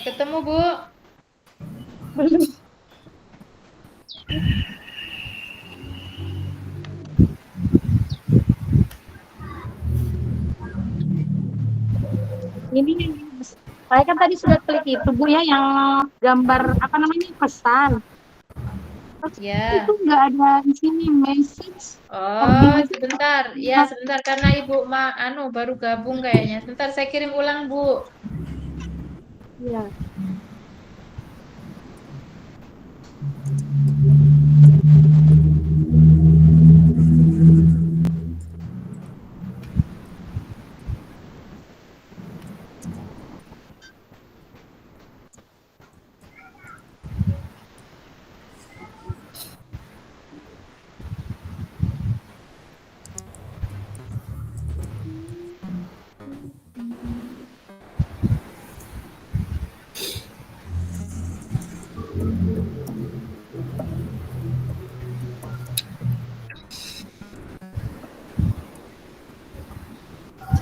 Ketemu, Bu? Belum. Ini saya kan tadi sudah klik itu Bu ya, yang gambar apa namanya, pesan. Terus Ya. itu nggak ada di sini message. Oh, sebentar. Ya, sebentar karena Ibu baru gabung kayaknya. Sebentar saya kirim ulang, Bu. Iya.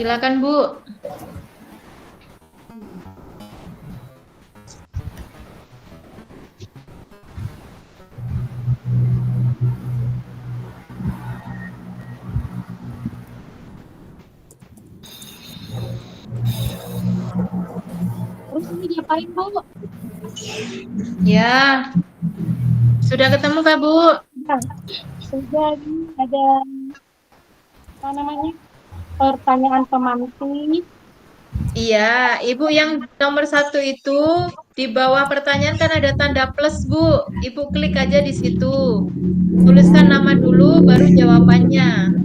Silakan, Bu. Terus ini diapain Bu? Ya. Sudah ketemu Kak, Bu? Nah, sudah ini ada apa namanya, pertanyaan pemantik. Iya, Ibu yang nomor 1 itu di bawah pertanyaan kan ada tanda plus, Bu. Ibu klik aja di situ. Tuliskan nama dulu, baru jawabannya.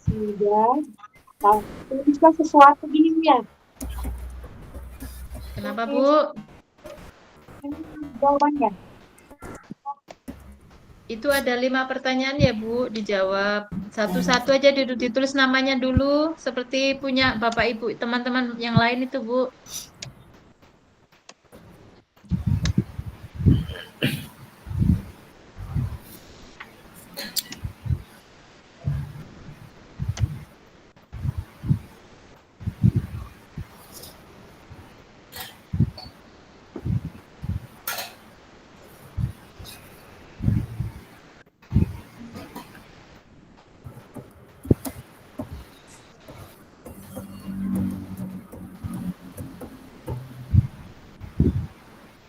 Sudah. Nah, tuliskan sesuatu gini Bu ya. Kenapa, Bu? Jawabannya. Itu ada 5 pertanyaan ya, Bu, dijawab. Satu-satu aja ditulis namanya dulu, seperti punya Bapak Ibu, teman-teman yang lain itu, Bu.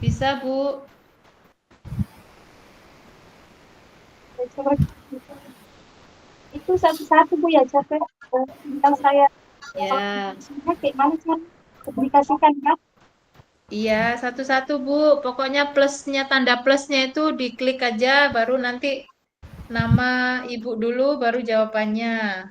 Bisa, Bu. Itu satu-satu Bu ya, capek yang saya Ya. kayak mana sih dikasihkan kan? Iya, satu-satu, Bu. Pokoknya plusnya, tanda plusnya itu diklik aja, baru nanti nama Ibu dulu, baru jawabannya.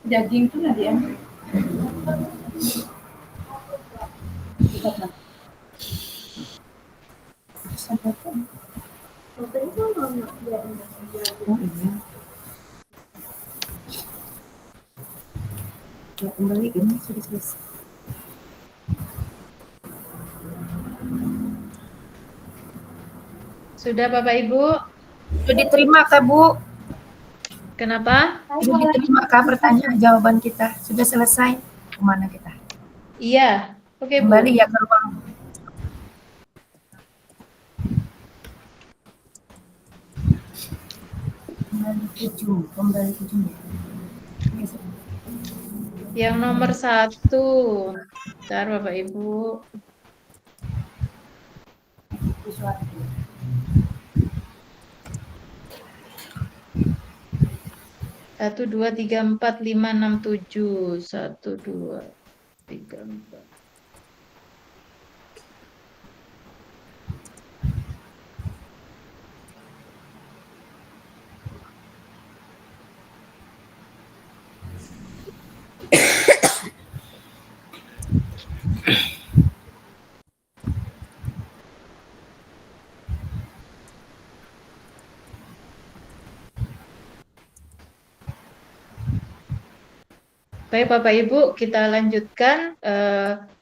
Daging tuh nggak diambil. Oh iya. Ya, kembali ini sudah selesai. Sudah Bapak Ibu? Sudah diterima Kak Bu? Kenapa? Sudah diterima Kak pertanyaan jawaban kita? Sudah selesai? Kemana kita? Iya. Oke Bu. Kembali ya ke ruang. Kembali ke Jum. Yang nomor 1. Bentar Bapak Ibu. Satu, dua, tiga, empat, lima, enam, tujuh. 1, 2, 3, 4. Baik Bapak Ibu, kita lanjutkan.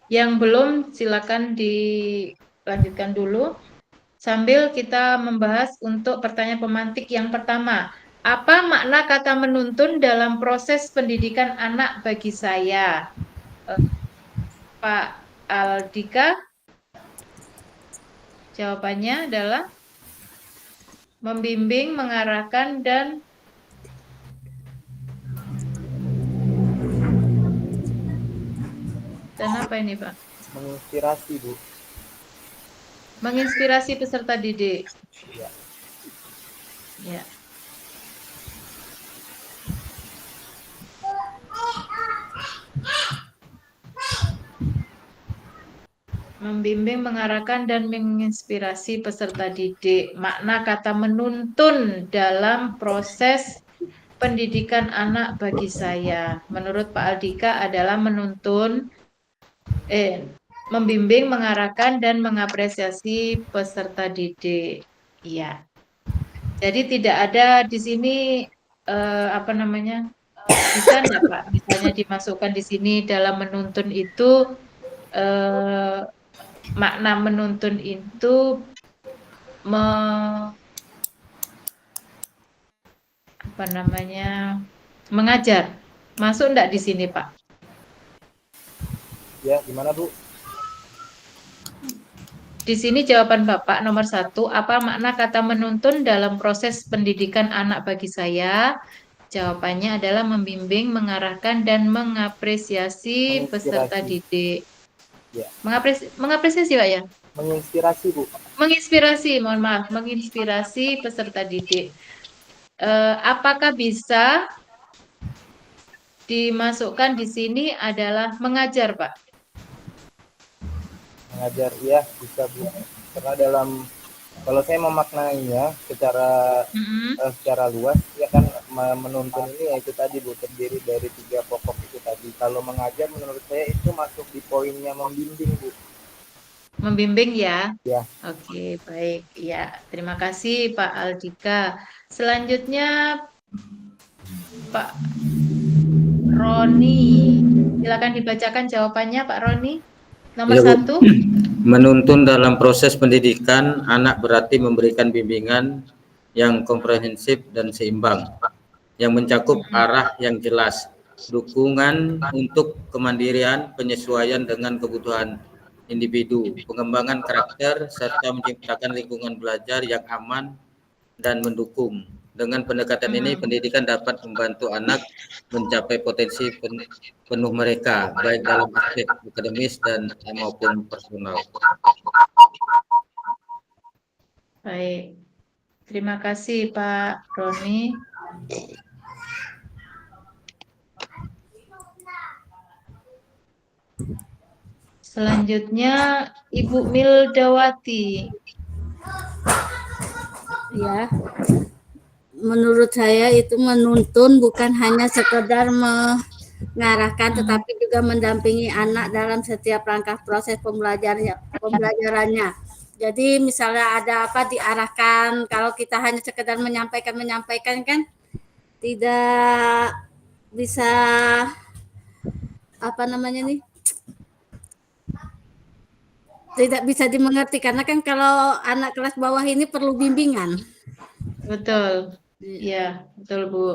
Yang belum silakan dilanjutkan dulu. Sambil kita membahas untuk pertanyaan pemantik yang pertama. Apa makna kata menuntun dalam proses pendidikan anak bagi saya? Pak Aldika, jawabannya adalah membimbing, mengarahkan, dan apa ini Pak? Menginspirasi Bu. Menginspirasi peserta didik. Ya. Ya. Membimbing, mengarahkan, dan menginspirasi peserta didik. Makna kata menuntun dalam proses pendidikan anak bagi saya. Menurut Pak Aldika adalah membimbing, mengarahkan, dan mengapresiasi peserta didik. Iya. Jadi tidak ada di sini bisa nggak Pak? Misalnya dimasukkan di sini dalam menuntun itu makna menuntun itu mengajar. Masuk enggak di sini, Pak? Ya, gimana Bu? Di sini jawaban Bapak nomor 1, apa makna kata menuntun dalam proses pendidikan anak bagi saya? Jawabannya adalah membimbing, mengarahkan, dan mengapresiasi peserta didik. Ya. Mengapresiasi Pak ya? Menginspirasi Bu. Menginspirasi, mohon maaf, menginspirasi peserta didik. Apakah bisa dimasukkan di sini adalah mengajar, Pak? Mengajar, iya bisa Bu. Karena kalau saya memaknainya secara luas, ya kan menuntun ini ya itu tadi Bu, terdiri dari 3 pokok itu tadi. Kalau mengajar menurut saya itu masuk di poinnya membimbing Bu. Membimbing ya? Ya. Oke, baik. Ya, terima kasih Pak Aldika. Selanjutnya Pak Roni. Silakan dibacakan jawabannya Pak Roni. Nomor Ya, 1. Menuntun dalam proses pendidikan anak berarti memberikan bimbingan yang komprehensif dan seimbang, yang mencakup arah yang jelas, dukungan untuk kemandirian, penyesuaian dengan kebutuhan individu, pengembangan karakter, serta menciptakan lingkungan belajar yang aman dan mendukung. Dengan pendekatan ini, pendidikan dapat membantu anak mencapai potensi penuh mereka, baik dalam aspek akademis dan maupun personal. Baik. Terima kasih Pak Roni. Selanjutnya Ibu Mildawati. Ya, menurut saya itu menuntun bukan hanya sekedar mengarahkan, tetapi juga mendampingi anak dalam setiap langkah proses pembelajarannya. Jadi misalnya ada apa diarahkan, kalau kita hanya sekedar menyampaikan kan tidak bisa tidak bisa dimengerti karena kan kalau anak kelas bawah ini perlu bimbingan. Betul. Iya, betul Bu.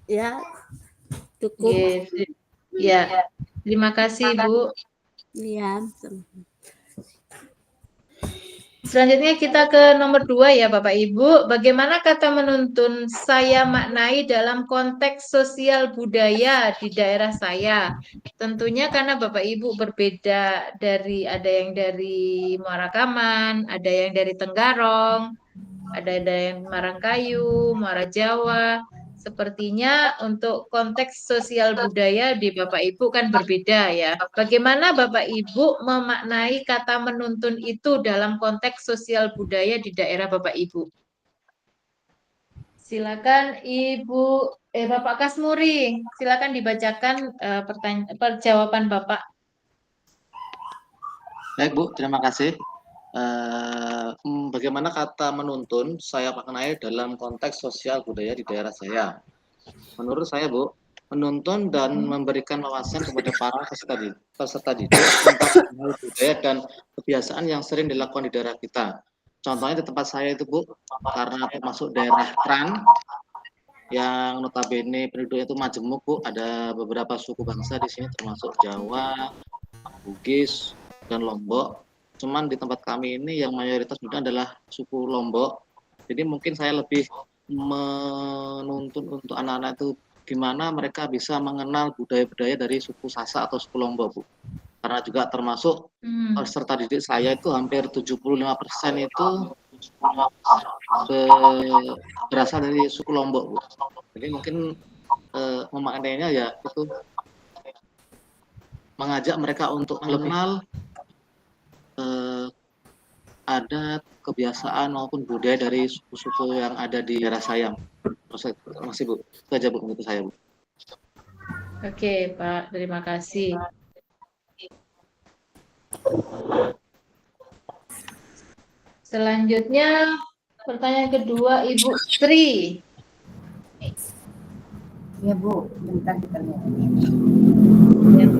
Ya, cukup. Ya, terima kasih Bu. Iya. Selanjutnya kita ke nomor 2 ya Bapak Ibu. Bagaimana kata menuntun saya maknai dalam konteks sosial budaya di daerah saya? Tentunya karena Bapak Ibu berbeda ada yang dari Muara Kaman, ada yang dari Tenggarong, ada yang Marangkayu, Muara Jawa. Sepertinya untuk konteks sosial budaya di Bapak Ibu kan berbeda ya. Bagaimana Bapak Ibu memaknai kata menuntun itu dalam konteks sosial budaya di daerah Bapak Ibu? Silakan Bapak Kasmuri, silakan dibacakan jawaban Bapak. Baik Bu, terima kasih. Bagaimana kata menuntun saya maknai dalam konteks sosial budaya di daerah saya? Menurut saya Bu, menuntun dan memberikan wawasan kepada para peserta didik tentang hal budaya dan kebiasaan yang sering dilakukan di daerah kita. Contohnya di tempat saya itu Bu, karena termasuk daerah Kran yang notabene penduduknya itu majemuk Bu, ada beberapa suku bangsa di sini termasuk Jawa, Bugis, dan Lombok. Cuman di tempat kami ini yang mayoritas adalah suku Lombok. Jadi mungkin saya lebih menuntun untuk anak-anak itu gimana mereka bisa mengenal budaya-budaya dari suku Sasak atau suku Lombok, Bu. Karena juga termasuk peserta didik saya itu hampir 75% itu berasal dari suku Lombok, Bu. Jadi mungkin memaknainya ya itu mengajak mereka untuk mengenal adat, kebiasaan maupun budaya dari suku-suku yang ada di daerah saya. Masih Bu, itu aja Bu menurut saya Bu. Oke Pak, terima kasih. Selanjutnya pertanyaan kedua Ibu Sri. Ya Bu, bentar kita lihat. Ya, Bu.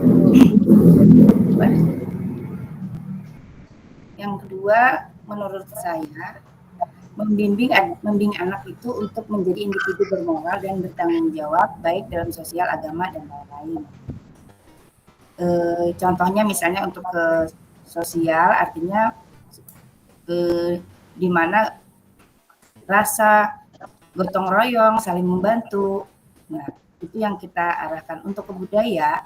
Yang kedua, menurut saya, membimbing anak itu untuk menjadi individu bermoral dan bertanggung jawab baik dalam sosial, agama, dan lain-lain. Contohnya misalnya untuk ke sosial, artinya di mana rasa gotong royong, saling membantu. Nah, itu yang kita arahkan. Untuk ke budaya,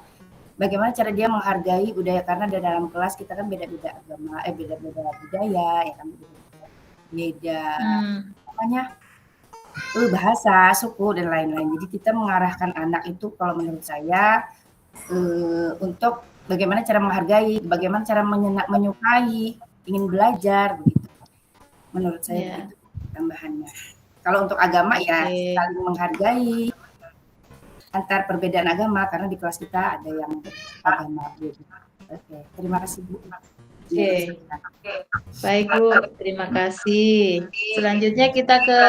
bagaimana cara dia menghargai budaya, karena di dalam kelas kita kan beda-beda agama, beda-beda budaya, ya kan, beda namanya bahasa, suku, dan lain-lain. Jadi kita mengarahkan anak itu kalau menurut saya untuk bagaimana cara menghargai, bagaimana cara menyukai, ingin belajar, begitu. Menurut saya begitu tambahannya. Kalau untuk agama ya saling menghargai antar perbedaan agama, karena di kelas kita ada yang agama beda. Oke, terima kasih Bu. Oke. Baik Bu, terima kasih. Selanjutnya kita ke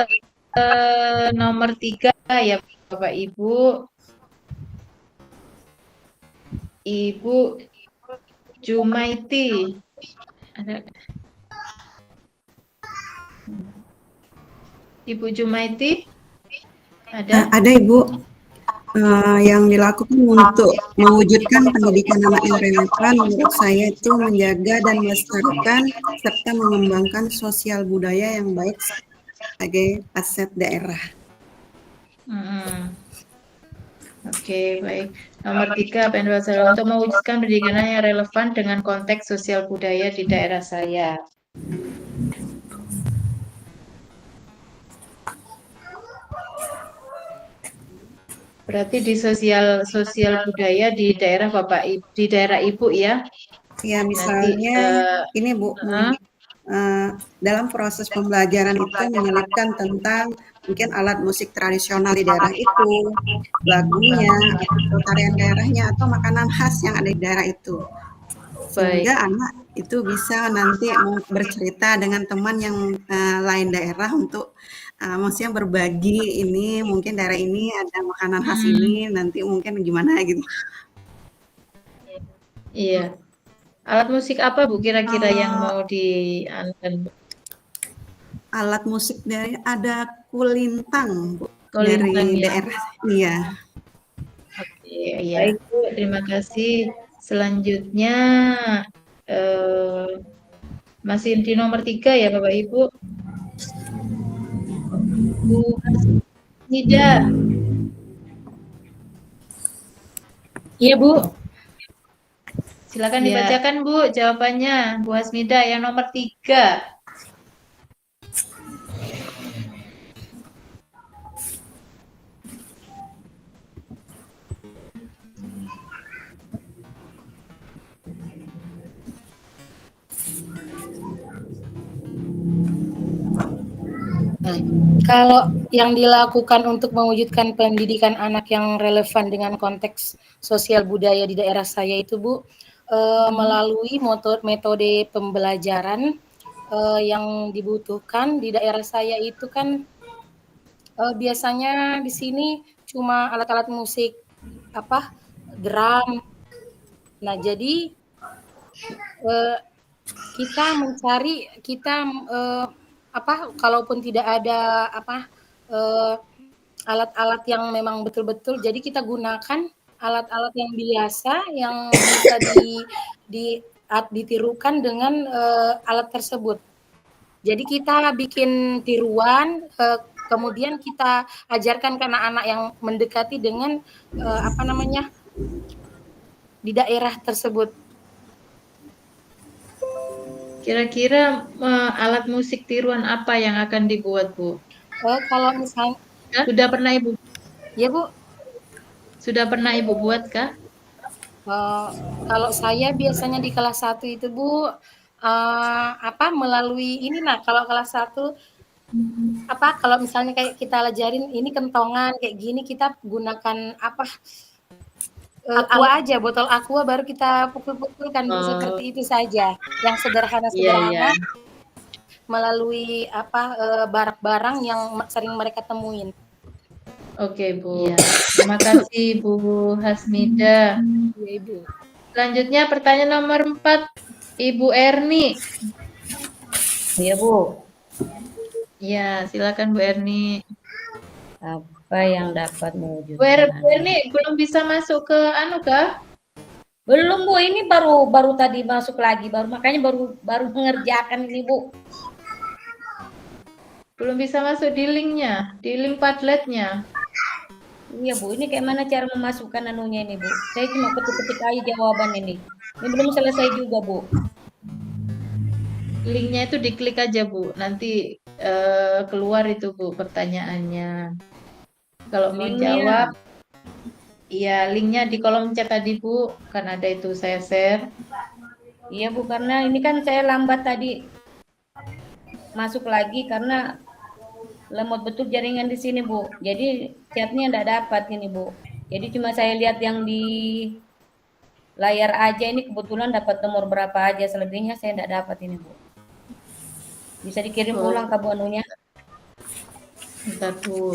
nomor 3 ya Bapak Ibu. Ibu Jumaiti. Ada Ibu Jumaiti? Ada? Ada Ibu. Yang dilakukan untuk mewujudkan pendidikan anak yang relevan menurut saya itu menjaga dan melestarikan serta mengembangkan sosial budaya yang baik sebagai aset daerah. Oke, baik. Nomor 3, untuk mewujudkan pendidikan yang relevan dengan konteks sosial budaya di daerah saya. Berarti di sosial budaya di daerah Bapak di daerah Ibu ya? Ya, misalnya ini Bu, dalam proses pembelajaran itu menyelipkan tentang mungkin alat musik tradisional di daerah itu, lagunya, atau tarian daerahnya, atau makanan khas yang ada di daerah itu. Sehingga anak itu bisa nanti bercerita dengan teman yang lain daerah untuk maksudnya berbagi, ini mungkin daerah ini ada makanan khas ini, nanti mungkin gimana gitu. Iya, Alat musik apa Bu kira-kira yang mau dianukan Bu? Alat musik dari ada kulintang, Bu, Kulintang dari ya. daerah. Iya. Oke, baik Bu, terima kasih. Selanjutnya masih di nomor 3 ya Bapak Ibu. Bu Hasmida. Iya Bu. Silakan Iya. dibacakan Bu jawabannya Bu Hasmida yang nomor 3. Kalau yang dilakukan untuk mewujudkan pendidikan anak yang relevan dengan konteks sosial budaya di daerah saya itu Bu, melalui metode pembelajaran yang dibutuhkan di daerah saya itu kan biasanya di sini cuma alat-alat musik drum. Nah jadi kita mencari kalaupun tidak ada alat-alat yang memang betul-betul, jadi kita gunakan alat-alat yang biasa yang bisa ditirukan dengan alat tersebut. Jadi kita bikin tiruan, kemudian kita ajarkan ke anak-anak yang mendekati dengan di daerah tersebut. Kira-kira alat musik tiruan apa yang akan dibuat Bu? Kalau misalnya sudah pernah Ibu? Ya Bu. Sudah pernah Ibu buat kah? Kalau saya biasanya di kelas 1 itu Bu melalui kalau kelas 1 kalau misalnya kayak kita ajarin ini kentongan kayak gini, kita gunakan aqua aja, botol aqua baru kita pukul-pukulkan seperti itu saja, yang sederhana-sederhana. Melalui barang-barang yang sering mereka temuin. Oke Bu, terima kasih Bu Hasmida. Ya, Ibu. Selanjutnya pertanyaan nomor 4, Ibu Erni. Iya Bu. Ya, silakan Bu Erni. Apa yang dapat mewujudkan? Bu Erni belum bisa masuk ke kah? Belum Bu, ini baru tadi masuk lagi, makanya baru mengerjakan ini Bu. Belum bisa masuk di linknya, di link Padletnya. Iya Bu, ini kayak mana cara memasukkan anunya ini Bu? Saya cuma ketik-ketik aja jawaban ini. Ini belum selesai juga Bu. Linknya itu diklik aja Bu, nanti keluar itu Bu pertanyaannya. Kalau mau jawab, iya linknya di kolom chat tadi Bu, kan ada itu saya share. Iya Bu, karena ini kan saya lambat tadi masuk lagi karena lemot betul jaringan di sini Bu. Jadi chatnya enggak dapat ini Bu. Jadi cuma saya lihat yang di layar aja, ini kebetulan dapat nomor berapa aja, selebihnya saya enggak dapat ini Bu. Bisa dikirim ulang ke Bu anunya? Bentar Bu.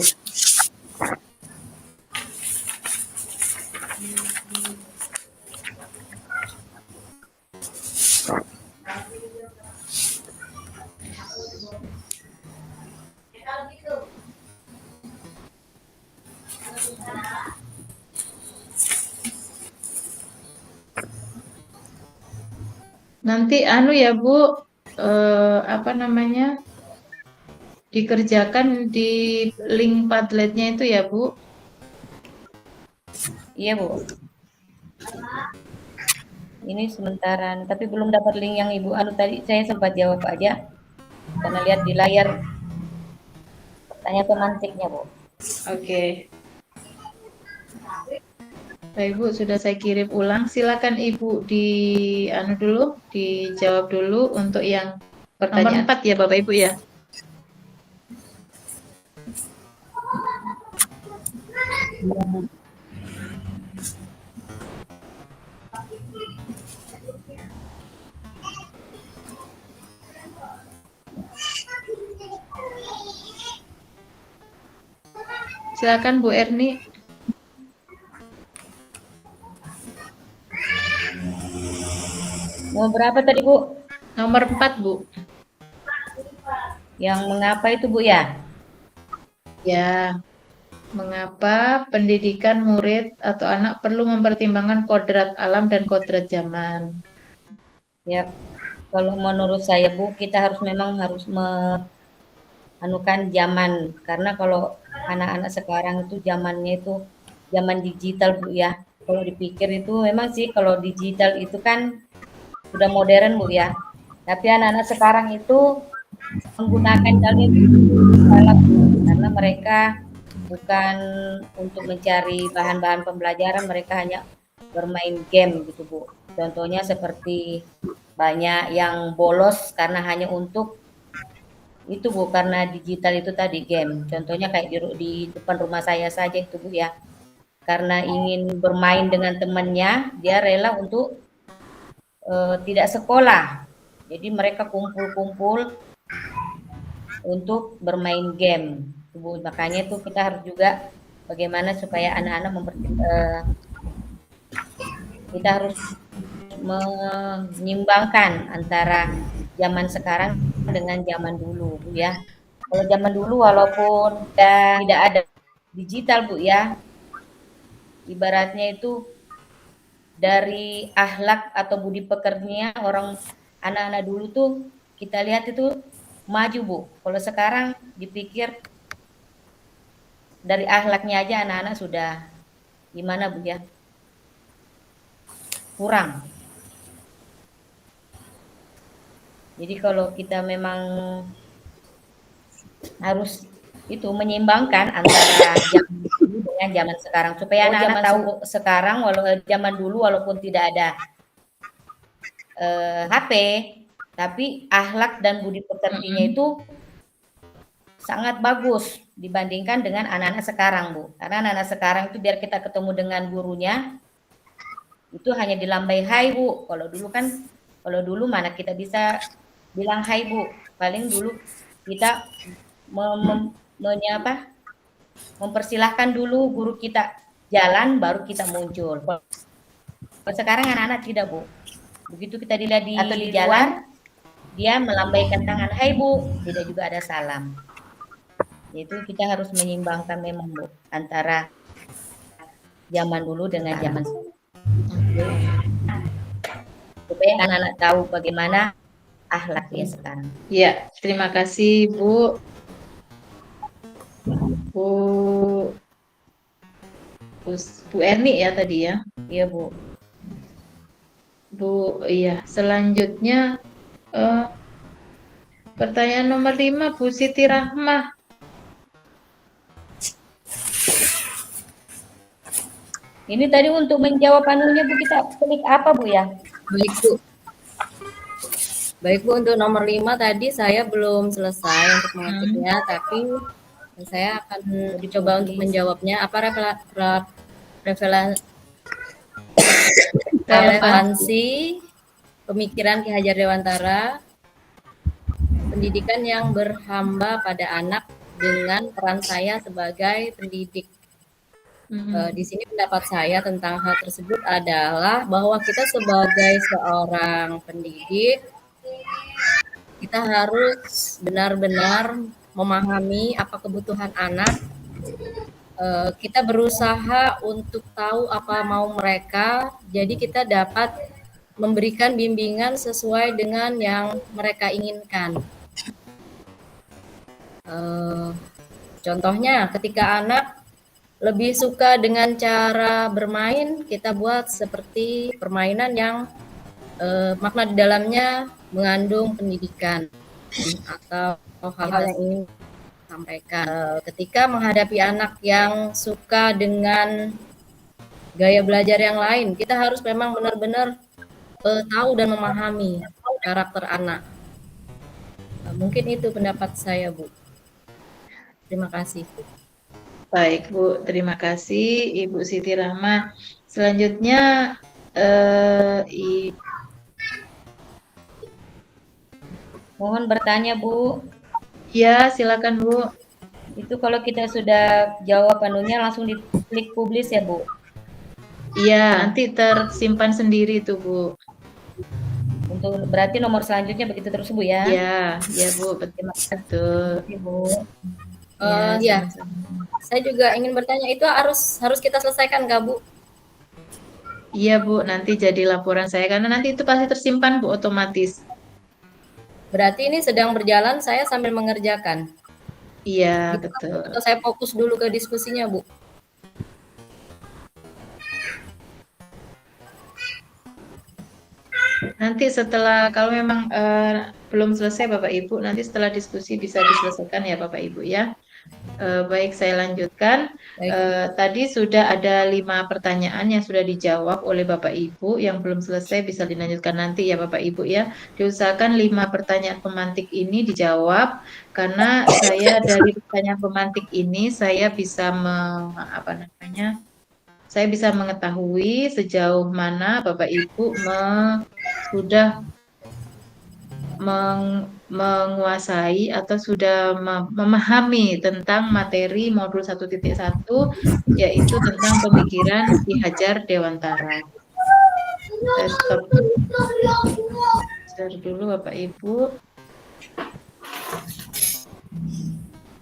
Nanti ya Bu, dikerjakan di link Padletnya itu ya Bu. Iya Bu. Ini sementara, tapi belum dapat link yang Ibu tadi. Saya sempat jawab aja karena lihat di layar pertanyaan pemantiknya Bu. Oke. Baik Bu, sudah saya kirim ulang. Silakan Ibu dijawab dulu untuk yang pertanyaan 4 ya Bapak Ibu ya. Silakan Bu Erni. Mau berapa tadi, Bu? Nomor 4, Bu. Yang mengapa itu, Bu, ya? Ya, mengapa pendidikan murid atau anak perlu mempertimbangkan kodrat alam dan kodrat zaman? Ya, kalau menurut saya, Bu, kita memang harus anukan zaman, karena kalau anak-anak sekarang itu zamannya itu zaman digital, Bu, ya. Kalau dipikir itu memang sih kalau digital itu kan sudah modern, Bu, ya. Tapi anak-anak sekarang itu menggunakan jalur itu salah, Bu, karena mereka bukan untuk mencari bahan-bahan pembelajaran, mereka hanya bermain game gitu, Bu. Contohnya seperti banyak yang bolos karena hanya untuk itu, Bu, karena digital itu tadi game. Contohnya kayak di depan rumah saya saja itu, Bu, ya. Karena ingin bermain dengan temannya, dia rela untuk tidak sekolah. Jadi mereka kumpul-kumpul untuk bermain game. Bu, makanya itu kita harus juga bagaimana supaya anak-anak kita harus menyimbangkan antara zaman sekarang dengan zaman dulu, Bu, ya. Kalau zaman dulu walaupun tidak ada digital, Bu, ya, ibaratnya itu dari akhlak atau budi pekertinya orang anak-anak dulu tuh kita lihat itu maju, Bu. Kalau sekarang dipikir dari akhlaknya aja anak-anak sudah gimana, Bu, ya? Kurang. Jadi kalau kita memang harus itu menyeimbangkan antara zaman dulu dengan zaman sekarang supaya anak-anak tahu sekarang zaman dulu walaupun tidak ada HP, tapi akhlak dan budi pekertinya itu sangat bagus dibandingkan dengan anak-anak sekarang, Bu. Karena anak-anak sekarang itu biar kita ketemu dengan gurunya itu hanya dilambai hai, Bu. Kalau dulu mana kita bisa bilang hai, Bu. Paling dulu kita mempersilahkan dulu guru kita jalan baru kita muncul. Kalau sekarang anak-anak tidak, Bu. Begitu kita dilihat di jalan, dia melambaikan tangan, hai, Bu. Tidak juga ada salam. Itu kita harus menyeimbangkan memang, Bu, antara zaman dulu dengan zaman sekarang. Supaya anak-anak tahu bagaimana akhlaknya sekarang. Ya, terima kasih, Bu. Bu Erni ya tadi ya? Iya, Bu. Bu, iya. Selanjutnya pertanyaan nomor 5, Bu Siti Rahmah. Ini tadi untuk menjawab anunya, Bu, kita klik apa, Bu, ya? Baik, Bu. Baik, Bu, untuk nomor 5 tadi saya belum selesai untuk mengetiknya, tapi saya akan dicoba untuk menjawabnya. Apa relevansi pemikiran Ki Hajar Dewantara pendidikan yang berhamba pada anak dengan peran saya sebagai pendidik? Di sini pendapat saya tentang hal tersebut adalah bahwa kita sebagai seorang pendidik, kita harus benar-benar memahami apa kebutuhan anak. Kita berusaha untuk tahu apa mau mereka, jadi kita dapat memberikan bimbingan sesuai dengan yang mereka inginkan. Contohnya ketika anak lebih suka dengan cara bermain, kita buat seperti permainan yang makna di dalamnya mengandung pendidikan atau hal-hal yang ingin sampaikan. Ketika menghadapi anak yang suka dengan gaya belajar yang lain, kita harus memang benar-benar tahu dan memahami karakter anak. Mungkin itu pendapat saya, Bu. Terima kasih. Baik, Bu. Terima kasih, Ibu Siti Rahmah. Selanjutnya, mohon bertanya, Bu. Ya, silakan, Bu. Itu kalau kita sudah jawab anunya langsung diklik publis ya, Bu? Iya, nanti tersimpan sendiri tuh, Bu. Untuk berarti nomor selanjutnya begitu terus Bu ya? Ya Bu, betul. Terima kasih Bu. Ya, Ya, saya juga ingin bertanya, itu harus kita selesaikan nggak Bu? Iya Bu, nanti jadi laporan saya karena nanti itu pasti tersimpan Bu otomatis. Berarti ini sedang berjalan, saya sambil mengerjakan. Iya, Gitu, betul. atau saya fokus dulu ke diskusinya Bu? Nanti setelah kalau memang belum selesai Bapak Ibu, nanti setelah diskusi bisa diselesaikan ya Bapak Ibu ya. Baik, saya lanjutkan. Tadi sudah ada 5 pertanyaan yang sudah dijawab oleh Bapak Ibu. Yang belum selesai bisa dilanjutkan nanti ya Bapak Ibu ya. Diusahakan 5 pertanyaan pemantik ini dijawab karena saya dari pertanyaan pemantik ini saya bisa saya bisa mengetahui sejauh mana Bapak Ibu sudah menguasai atau sudah memahami tentang materi modul 1.1 yaitu tentang pemikiran Ki Hajar Dewantara. Saya stop share dulu Bapak Ibu.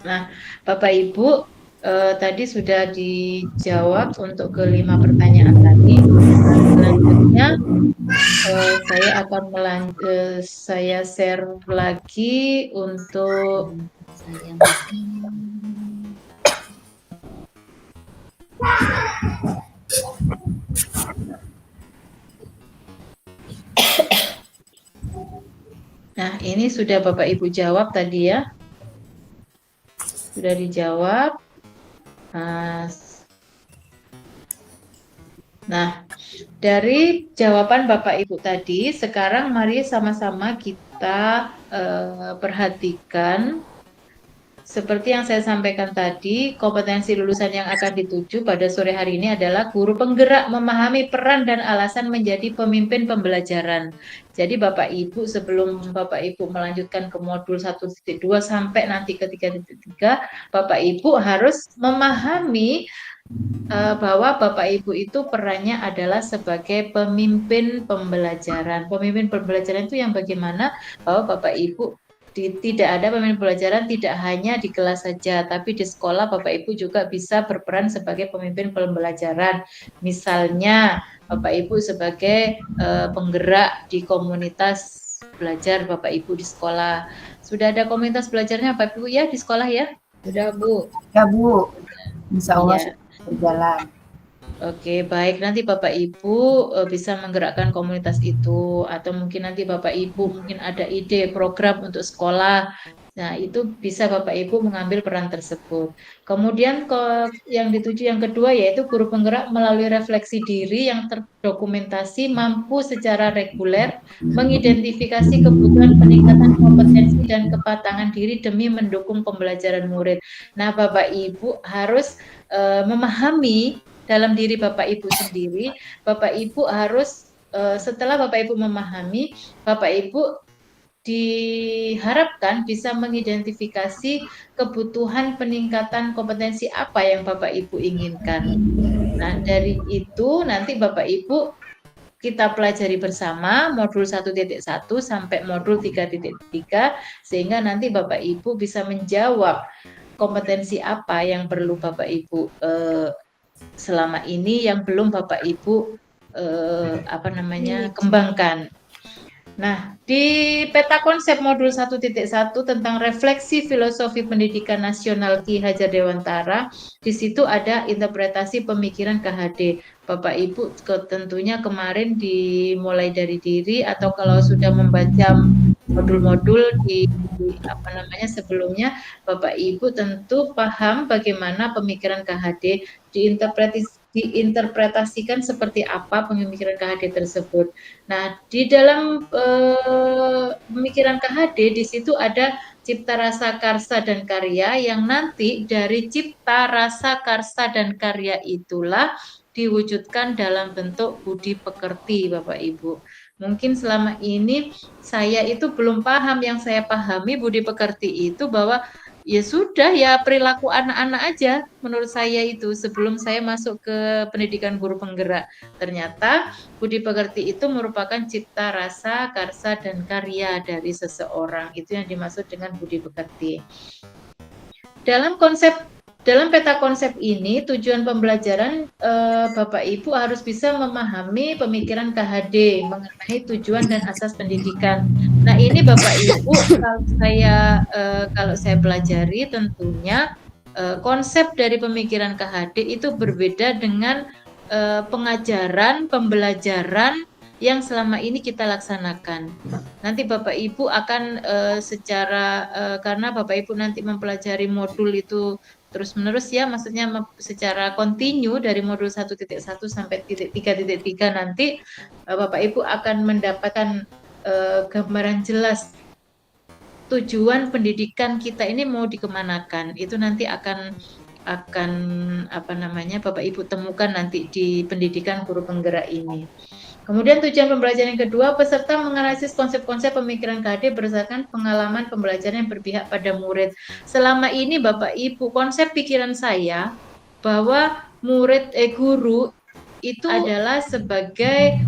Nah, Bapak Ibu tadi sudah dijawab untuk ke-5 pertanyaan tadi. Selanjutnya saya akan saya share lagi untuk Nah, ini sudah Bapak Ibu jawab tadi ya. Sudah dijawab. Nah, dari jawaban Bapak Ibu tadi, sekarang mari sama-sama kita perhatikan seperti yang saya sampaikan tadi, kompetensi lulusan yang akan dituju pada sore hari ini adalah guru penggerak memahami peran dan alasan menjadi pemimpin pembelajaran. Jadi Bapak Ibu sebelum Bapak Ibu melanjutkan ke modul 1.2 sampai nanti ke 3.3, Bapak Ibu harus memahami bahwa Bapak Ibu itu perannya adalah sebagai pemimpin pembelajaran. Pemimpin pembelajaran itu yang bagaimana bahwa Bapak Ibu tidak ada pemimpin pembelajaran tidak hanya di kelas saja, tapi di sekolah Bapak Ibu juga bisa berperan sebagai pemimpin pembelajaran. Misalnya Bapak Ibu sebagai penggerak di komunitas belajar Bapak Ibu di sekolah. Sudah ada komunitas belajarnya Bapak Ibu ya di sekolah ya? Sudah Bu. Ya Bu, insya Allah Ya. berjalan. Oke, baik. Nanti Bapak Ibu bisa menggerakkan komunitas itu, atau mungkin nanti Bapak Ibu mungkin ada ide program untuk sekolah. Nah, itu bisa Bapak Ibu mengambil peran tersebut. Kemudian yang dituju yang kedua yaitu guru penggerak melalui refleksi diri yang terdokumentasi mampu secara reguler mengidentifikasi kebutuhan peningkatan kompetensi dan kepatangan diri demi mendukung pembelajaran murid. Nah, Bapak Ibu harus memahami dalam diri Bapak Ibu sendiri, Bapak Ibu harus setelah Bapak Ibu memahami, Bapak Ibu diharapkan bisa mengidentifikasi kebutuhan peningkatan kompetensi apa yang Bapak Ibu inginkan. Nah, dari itu nanti Bapak Ibu kita pelajari bersama modul 1.1 sampai modul 3.3 sehingga nanti Bapak Ibu bisa menjawab kompetensi apa yang perlu Bapak Ibu selama ini yang belum Bapak Ibu kembangkan. Nah, di peta konsep modul 1.1 tentang refleksi filosofi pendidikan nasional Ki Hajar Dewantara, di situ ada interpretasi pemikiran KHD. Bapak Ibu tentunya kemarin dimulai dari diri atau kalau sudah membaca modul-modul sebelumnya, Bapak Ibu tentu paham bagaimana pemikiran KHD diinterpretasikan seperti apa pemikiran KHD tersebut. Nah, di dalam pemikiran KHD di situ ada cipta rasa karsa dan karya yang nanti dari cipta rasa karsa dan karya itulah diwujudkan dalam bentuk budi pekerti Bapak Ibu. Mungkin selama ini saya itu belum paham, yang saya pahami budi pekerti itu bahwa ya sudah ya perilaku anak-anak aja menurut saya itu sebelum saya masuk ke pendidikan guru penggerak. Ternyata budi pekerti itu merupakan cipta rasa, karsa dan karya dari seseorang. Itu yang dimaksud dengan budi pekerti. Dalam peta konsep ini, tujuan pembelajaran Bapak Ibu harus bisa memahami pemikiran KHD mengenai tujuan dan asas pendidikan. Nah, ini Bapak Ibu kalau saya pelajari tentunya konsep dari pemikiran KHD itu berbeda dengan pengajaran, pembelajaran yang selama ini kita laksanakan. Nanti Bapak Ibu akan karena Bapak Ibu nanti mempelajari modul itu terus-menerus ya, maksudnya secara kontinu dari modul 1.1 sampai 3.3 nanti Bapak Ibu akan mendapatkan gambaran jelas tujuan pendidikan kita ini mau dikemanakan. Itu nanti akan Bapak Ibu temukan nanti di pendidikan guru penggerak ini. Kemudian tujuan pembelajaran yang kedua, peserta menganalisis konsep-konsep pemikiran KHD berdasarkan pengalaman pembelajaran yang berpihak pada murid. Selama ini Bapak Ibu, konsep pikiran saya bahwa guru itu adalah sebagai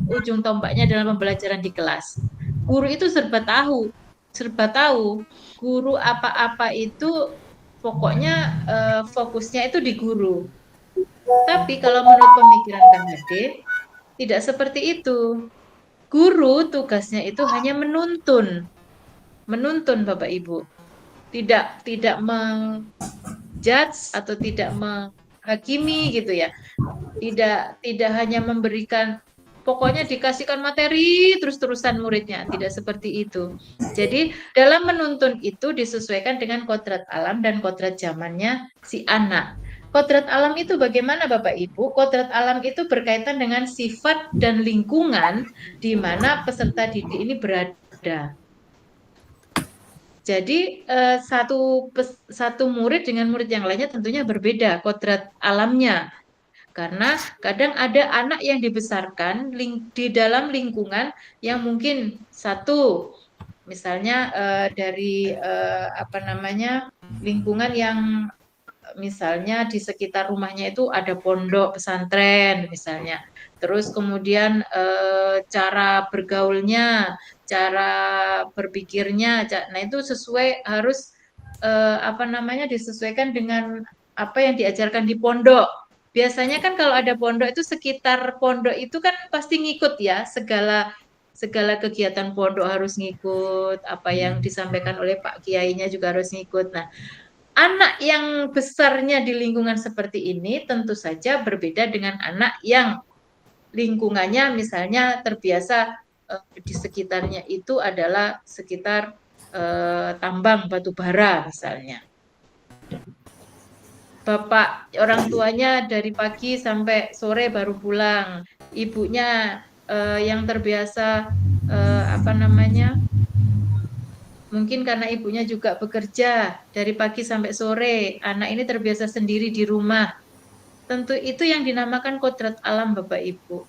ujung tombaknya dalam pembelajaran di kelas. Guru itu serba tahu. Guru apa-apa itu pokoknya fokusnya itu di guru. Tapi kalau menurut pemikiran KHD tidak seperti itu. Guru tugasnya itu hanya menuntun Bapak Ibu. Tidak menjudge atau tidak menghakimi gitu ya. Tidak hanya memberikan, pokoknya dikasihkan materi terus-terusan muridnya, tidak seperti itu. Jadi dalam menuntun itu disesuaikan dengan kodrat alam dan kodrat zamannya si anak. Kodrat alam itu bagaimana Bapak Ibu? Kodrat alam itu berkaitan dengan sifat dan lingkungan di mana peserta didik ini berada. Jadi satu murid dengan murid yang lainnya tentunya berbeda kodrat alamnya. Karena kadang ada anak yang dibesarkan di dalam lingkungan yang mungkin misalnya dari lingkungan yang misalnya di sekitar rumahnya itu ada pondok pesantren misalnya. Terus kemudian cara bergaulnya, cara berpikirnya, nah itu harus disesuaikan dengan apa yang diajarkan di pondok. Biasanya kan kalau ada pondok itu sekitar pondok itu kan pasti ngikut ya, segala kegiatan pondok harus ngikut, apa yang disampaikan oleh Pak Kiainya juga harus ngikut. Nah, anak yang besarnya di lingkungan seperti ini tentu saja berbeda dengan anak yang lingkungannya misalnya terbiasa di sekitarnya itu adalah sekitar tambang batu bara misalnya. Bapak orang tuanya dari pagi sampai sore baru pulang. Ibunya yang terbiasa mungkin karena ibunya juga bekerja dari pagi sampai sore, anak ini terbiasa sendiri di rumah. Tentu itu yang dinamakan kodrat alam Bapak Ibu.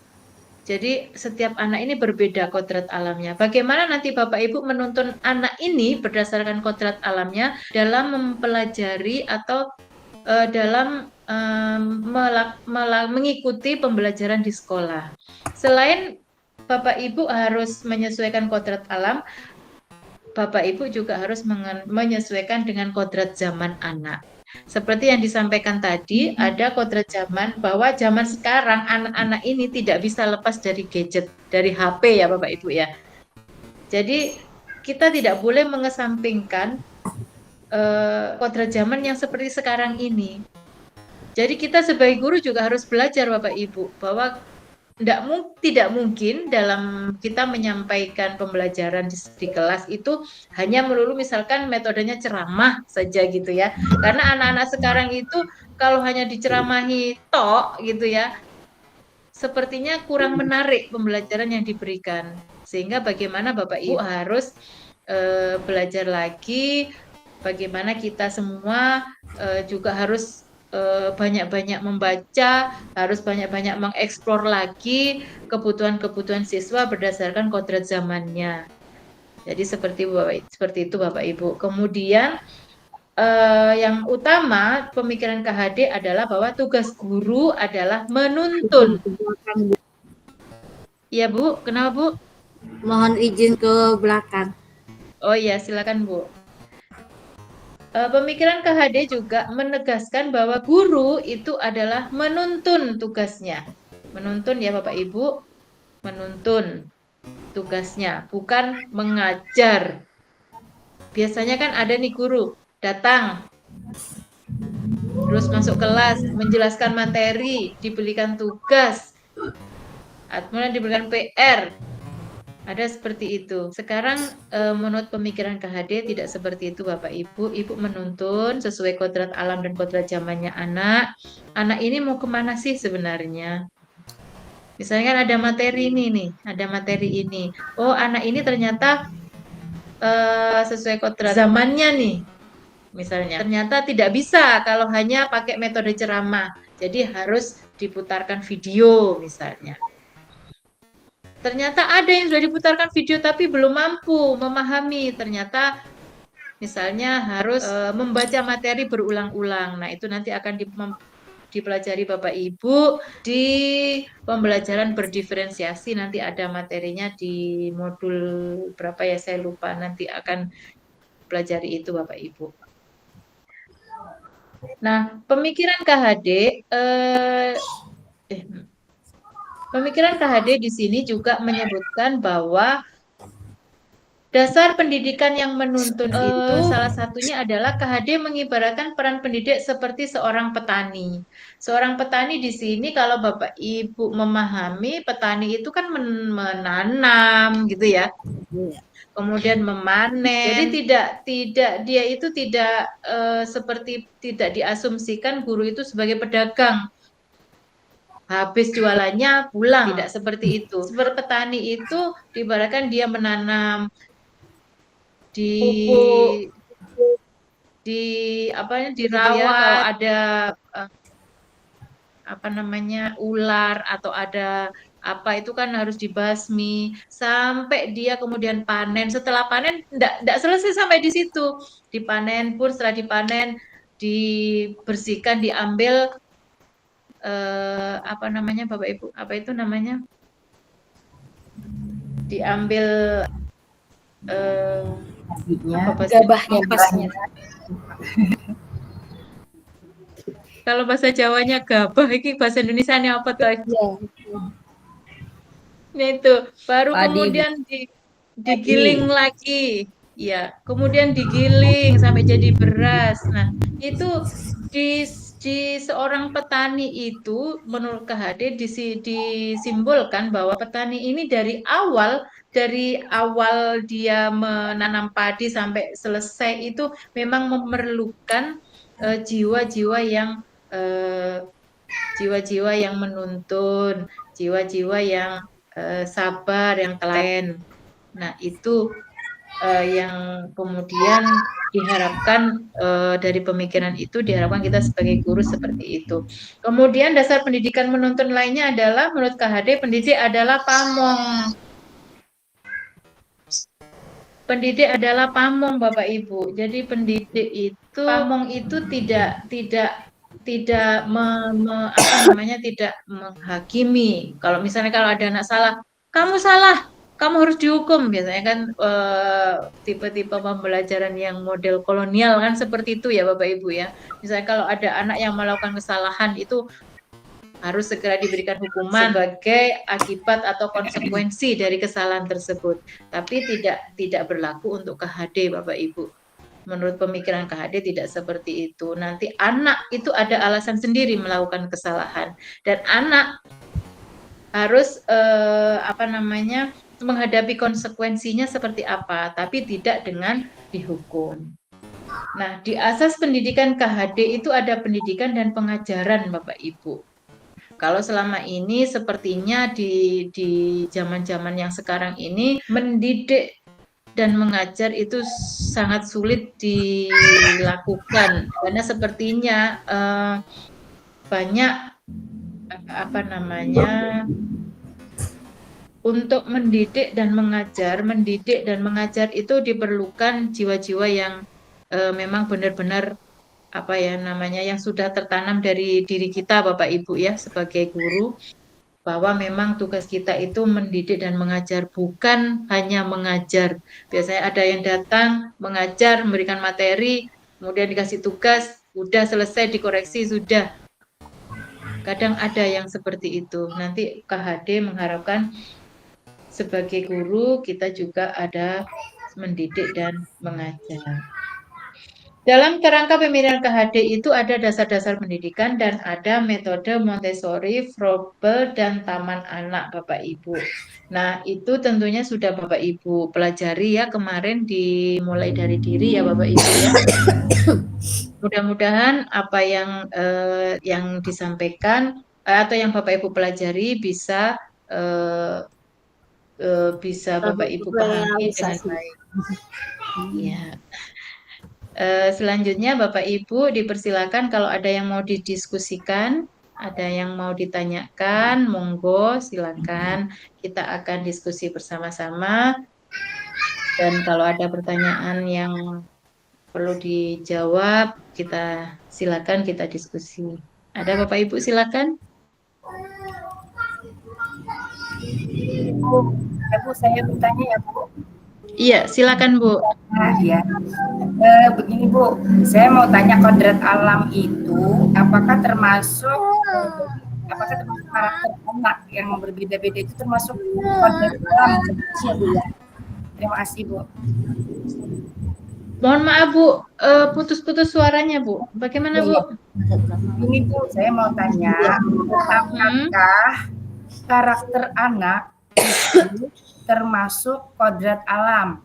Jadi setiap anak ini berbeda kodrat alamnya. Bagaimana nanti Bapak Ibu menuntun anak ini berdasarkan kodrat alamnya dalam mempelajari atau dalam mengikuti pembelajaran di sekolah. Selain Bapak Ibu harus menyesuaikan kodrat alam, Bapak Ibu juga harus menyesuaikan dengan kodrat zaman anak. Seperti yang disampaikan tadi, ada kodrat zaman bahwa zaman sekarang anak-anak ini tidak bisa lepas dari gadget, dari HP ya Bapak Ibu ya. Jadi kita tidak boleh mengesampingkan kodrat zaman yang seperti sekarang ini. Jadi kita sebagai guru juga harus belajar Bapak Ibu bahwa tidak mungkin dalam kita menyampaikan pembelajaran di kelas itu hanya melulu misalkan metodenya ceramah saja gitu ya. Karena anak-anak sekarang itu kalau hanya diceramahi tok gitu ya, sepertinya kurang menarik pembelajaran yang diberikan. Sehingga bagaimana Bapak Ibu harus belajar lagi, bagaimana kita semua juga harus banyak-banyak membaca, harus banyak-banyak mengeksplor lagi kebutuhan-kebutuhan siswa berdasarkan kodrat zamannya. Jadi seperti itu Bapak Ibu. Kemudian yang utama pemikiran KHD adalah bahwa tugas guru adalah menuntun. Iya Bu, kenapa Bu? Mohon izin ke belakang. Oh iya, silakan Bu. Pemikiran KHD juga menegaskan bahwa guru itu adalah menuntun tugasnya. Menuntun ya Bapak Ibu, menuntun tugasnya, bukan mengajar. Biasanya kan ada nih guru datang, terus masuk kelas, menjelaskan materi, diberikan tugas, kemudian diberikan PR. Ada seperti itu. Sekarang menurut pemikiran KHD tidak seperti itu Bapak Ibu. Ibu menuntun sesuai kodrat alam dan kodrat zamannya anak. Anak ini mau kemana sih sebenarnya? Misalnya kan ada materi ini nih, ada materi ini. Oh anak ini ternyata sesuai kodrat zamannya nih. Misalnya, ternyata tidak bisa kalau hanya pakai metode ceramah. Jadi harus diputarkan video misalnya. Ternyata ada yang sudah diputarkan video tapi belum mampu memahami. Ternyata misalnya harus membaca materi berulang-ulang. Nah, itu nanti akan dipelajari Bapak Ibu di pembelajaran berdiferensiasi. Nanti ada materinya di modul berapa ya saya lupa. Nanti akan pelajari itu Bapak Ibu. Nah, pemikiran KHD pemikiran KHD di sini juga menyebutkan bahwa dasar pendidikan yang menuntun itu salah satunya adalah KHD mengibaratkan peran pendidik seperti seorang petani. Seorang petani di sini kalau Bapak Ibu memahami, petani itu kan menanam gitu ya. Kemudian memanen. Jadi dia itu tidak seperti tidak diasumsikan guru itu sebagai pedagang. Habis jualannya pulang, tidak seperti itu. Seperti petani itu diibaratkan dia menanam dirawat, kalau ada ular atau ada apa itu kan harus dibasmi sampai dia kemudian panen. Setelah panen enggak selesai sampai di situ. Dipanen pun setelah dipanen dibersihkan, diambil Bapak Ibu, apa itu namanya? Diambil gabahnya, pasnya. Kalau bahasa Jawanya gabah, ini bahasa Indonesianya apa tuh? Nah itu baru kemudian digiling lagi, ya. Kemudian digiling sampai jadi beras. Nah itu di seorang petani itu menurut KHD disimbolkan bahwa petani ini dari awal dia menanam padi sampai selesai itu memang memerlukan jiwa-jiwa yang menuntun, jiwa-jiwa yang sabar, yang telaten. Nah itu yang kemudian diharapkan dari pemikiran itu diharapkan kita sebagai guru seperti itu. Kemudian dasar pendidikan menuntun lainnya adalah menurut KHD pendidik adalah pamong. Pendidik adalah pamong Bapak Ibu. Jadi pendidik itu pamong itu tidak menghakimi. Kalau misalnya ada anak salah, kamu salah, kamu harus dihukum. Biasanya kan tipe-tipe pembelajaran yang model kolonial kan seperti itu ya Bapak Ibu ya. Misalnya kalau ada anak yang melakukan kesalahan itu harus segera diberikan hukuman sebagai akibat atau konsekuensi dari kesalahan tersebut. Tapi tidak berlaku untuk KHD Bapak Ibu. Menurut pemikiran KHD tidak seperti itu. Nanti anak itu ada alasan sendiri melakukan kesalahan dan anak harus menghadapi konsekuensinya seperti apa, tapi tidak dengan dihukum. Nah, di asas pendidikan KHD itu ada pendidikan dan pengajaran Bapak Ibu. Kalau selama ini sepertinya di zaman-zaman yang sekarang ini mendidik dan mengajar itu sangat sulit dilakukan karena sepertinya banyak untuk mendidik dan mengajar itu diperlukan jiwa-jiwa yang memang benar-benar apa ya namanya yang sudah tertanam dari diri kita Bapak Ibu ya sebagai guru, bahwa memang tugas kita itu mendidik dan mengajar, bukan hanya mengajar. Biasanya ada yang datang mengajar, memberikan materi, kemudian dikasih tugas, udah selesai dikoreksi sudah. Kadang ada yang seperti itu. Nanti KHD mengharapkan sebagai guru kita juga ada mendidik dan mengajar. Dalam kerangka pembinaan KHD itu ada dasar-dasar pendidikan dan ada metode Montessori, Froebel, dan Taman Anak Bapak Ibu. Nah, itu tentunya sudah Bapak Ibu pelajari ya kemarin dimulai dari diri ya Bapak Ibu ya. Mudah-mudahan apa yang disampaikan atau yang Bapak Ibu pelajari bisa Bapak Ibu pahami dengan baik. Ya. Selanjutnya Bapak Ibu dipersilakan kalau ada yang mau didiskusikan, ada yang mau ditanyakan, monggo silakan. Kita akan diskusi bersama-sama. Dan kalau ada pertanyaan yang perlu dijawab, silakan kita diskusi. Ada Bapak Ibu silakan. Bu, saya bertanya ya Bu. Iya, silakan Bu. Nah, ya. Begini Bu, saya mau tanya kodrat alam itu apakah termasuk karakter anak yang berbeda-beda itu termasuk kodrat alam Bu ya? Terima kasih Bu. Mohon maaf Bu, putus-putus suaranya Bu. Bagaimana Bu? Ini Bu, saya mau tanya, apakah karakter anak itu termasuk kodrat alam?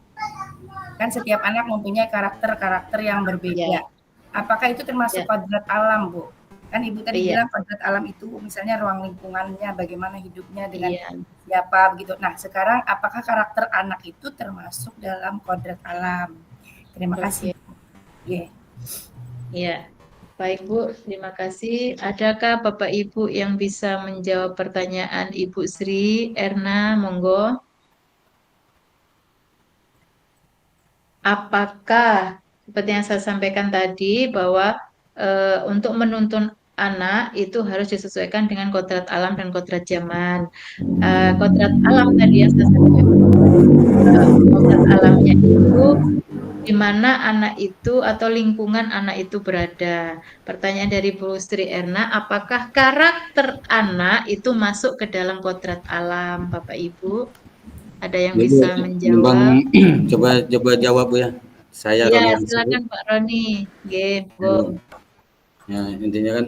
Kan setiap anak mempunyai karakter-karakter yang berbeda. Apakah itu termasuk kodrat alam, Bu? Kan Ibu tadi bilang kodrat alam itu misalnya ruang lingkungannya, bagaimana hidupnya dengan siapa begitu. Nah, sekarang apakah karakter anak itu termasuk dalam kodrat alam? Terima kasih. Iya. Baik Bu, terima kasih. Adakah Bapak Ibu yang bisa menjawab pertanyaan Ibu Sri Erna? Monggo. Apakah seperti yang saya sampaikan tadi bahwa untuk menuntun anak itu harus disesuaikan dengan kodrat alam dan kodrat zaman. Kodrat alam tadi yang saya sampaikan, kodrat alamnya itu di mana anak itu atau lingkungan anak itu berada. Pertanyaan dari Bu Sri Erna, apakah karakter anak itu masuk ke dalam kodrat alam, Bapak Ibu? Ada yang bisa menjawab? Coba jawab Bu ya. Saya ya, Roni. silakan Pak Roni. Ya, intinya kan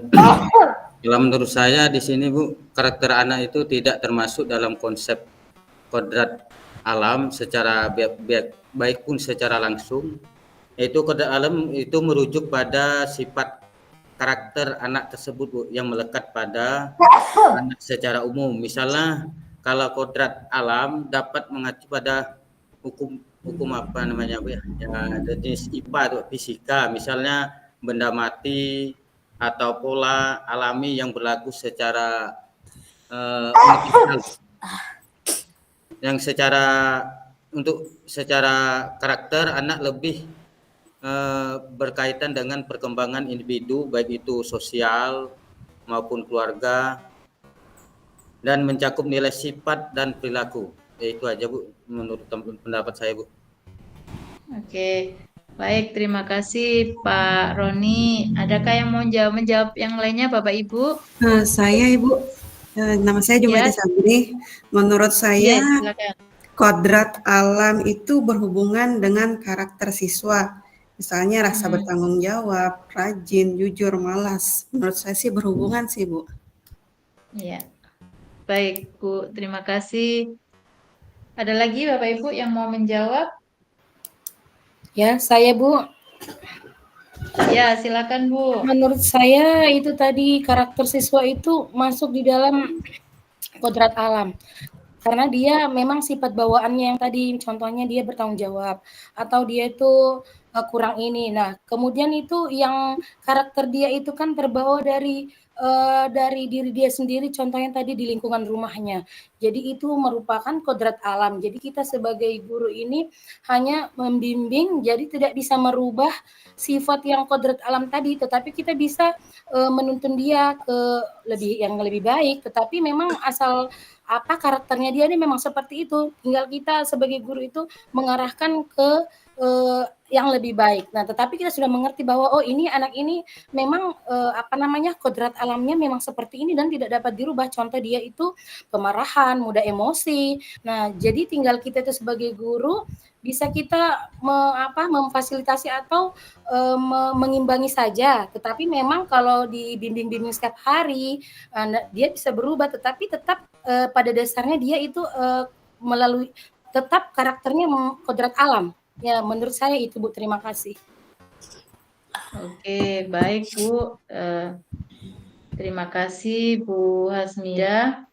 kalau menurut saya di sini Bu, karakter anak itu tidak termasuk dalam konsep kodrat alam secara baik pun secara langsung. Yaitu kodrat alam itu merujuk pada sifat karakter anak tersebut Bu, yang melekat pada anak secara umum. Misalnya kalau kodrat alam dapat mengacu pada hukum apa namanya Bu ya? Ada jenis IPA atau fisika, misalnya benda mati atau pola alami yang berlaku secara yang secara karakter anak lebih berkaitan dengan perkembangan individu baik itu sosial maupun keluarga dan mencakup nilai sifat dan perilaku. Itu aja Bu menurut pendapat saya Bu. Oke. Baik, terima kasih Pak Roni. Adakah yang mau menjawab yang lainnya Bapak Ibu? Saya Ibu, nama saya Jumaiti Sabri. Menurut saya kodrat alam itu berhubungan dengan karakter siswa. Misalnya rasa bertanggung jawab, rajin, jujur, malas. Menurut saya sih berhubungan sih Bu. Iya. Baik Bu, terima kasih. Ada lagi Bapak Ibu yang mau menjawab? Ya, saya Bu. Ya, silakan Bu. Menurut saya itu tadi karakter siswa itu masuk di dalam kodrat alam. Karena dia memang sifat bawaannya yang tadi, contohnya dia bertanggung jawab atau dia itu kurang ini. Nah, kemudian itu yang karakter dia itu kan terbawa dari dari diri dia sendiri, contohnya tadi di lingkungan rumahnya. Jadi itu merupakan kodrat alam. Jadi kita sebagai guru ini hanya membimbing, jadi tidak bisa merubah sifat yang kodrat alam tadi, tetapi kita bisa menuntun dia ke yang lebih baik. Tetapi memang asal apa karakternya dia ini memang seperti itu. Tinggal kita sebagai guru itu mengarahkan ke yang lebih baik. Nah, tetapi kita sudah mengerti bahwa oh ini anak ini memang kodrat alamnya memang seperti ini dan tidak dapat dirubah. Contoh dia itu pemarahan, mudah emosi. Nah, jadi tinggal kita itu sebagai guru bisa kita memfasilitasi atau mengimbangi saja. Tetapi memang kalau dibimbing-bimbing setiap hari, dia bisa berubah. Tetapi tetap pada dasarnya dia itu melalui tetap karakternya kodrat alam. Ya, menurut saya itu Bu. Terima kasih. Oke, baik Bu. Terima kasih Bu Hasmida.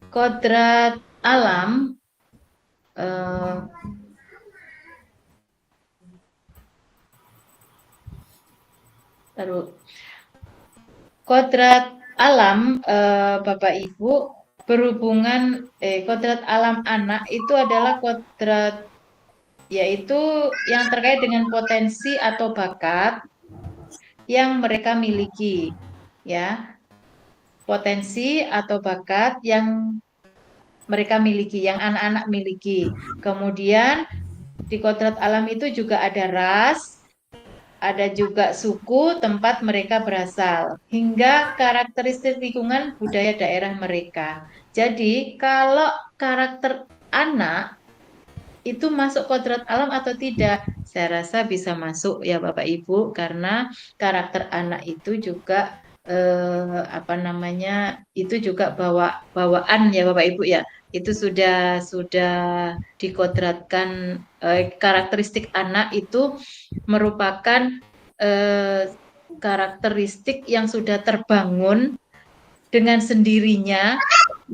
Kodrat alam kodrat alam Bapak Ibu berhubungan kodrat alam anak itu adalah kodrat yaitu yang terkait dengan potensi atau bakat yang mereka miliki, ya. Potensi atau bakat yang mereka miliki, yang anak-anak miliki. Kemudian di kodrat alam itu juga ada ras, ada juga suku tempat mereka berasal, hingga karakteristik lingkungan budaya daerah mereka. Jadi kalau karakter anak itu masuk kodrat alam atau tidak? Saya rasa bisa masuk ya Bapak Ibu, karena karakter anak itu juga itu juga bawaan ya Bapak Ibu ya. Itu sudah dikodratkan, karakteristik anak itu merupakan karakteristik yang sudah terbangun dengan sendirinya,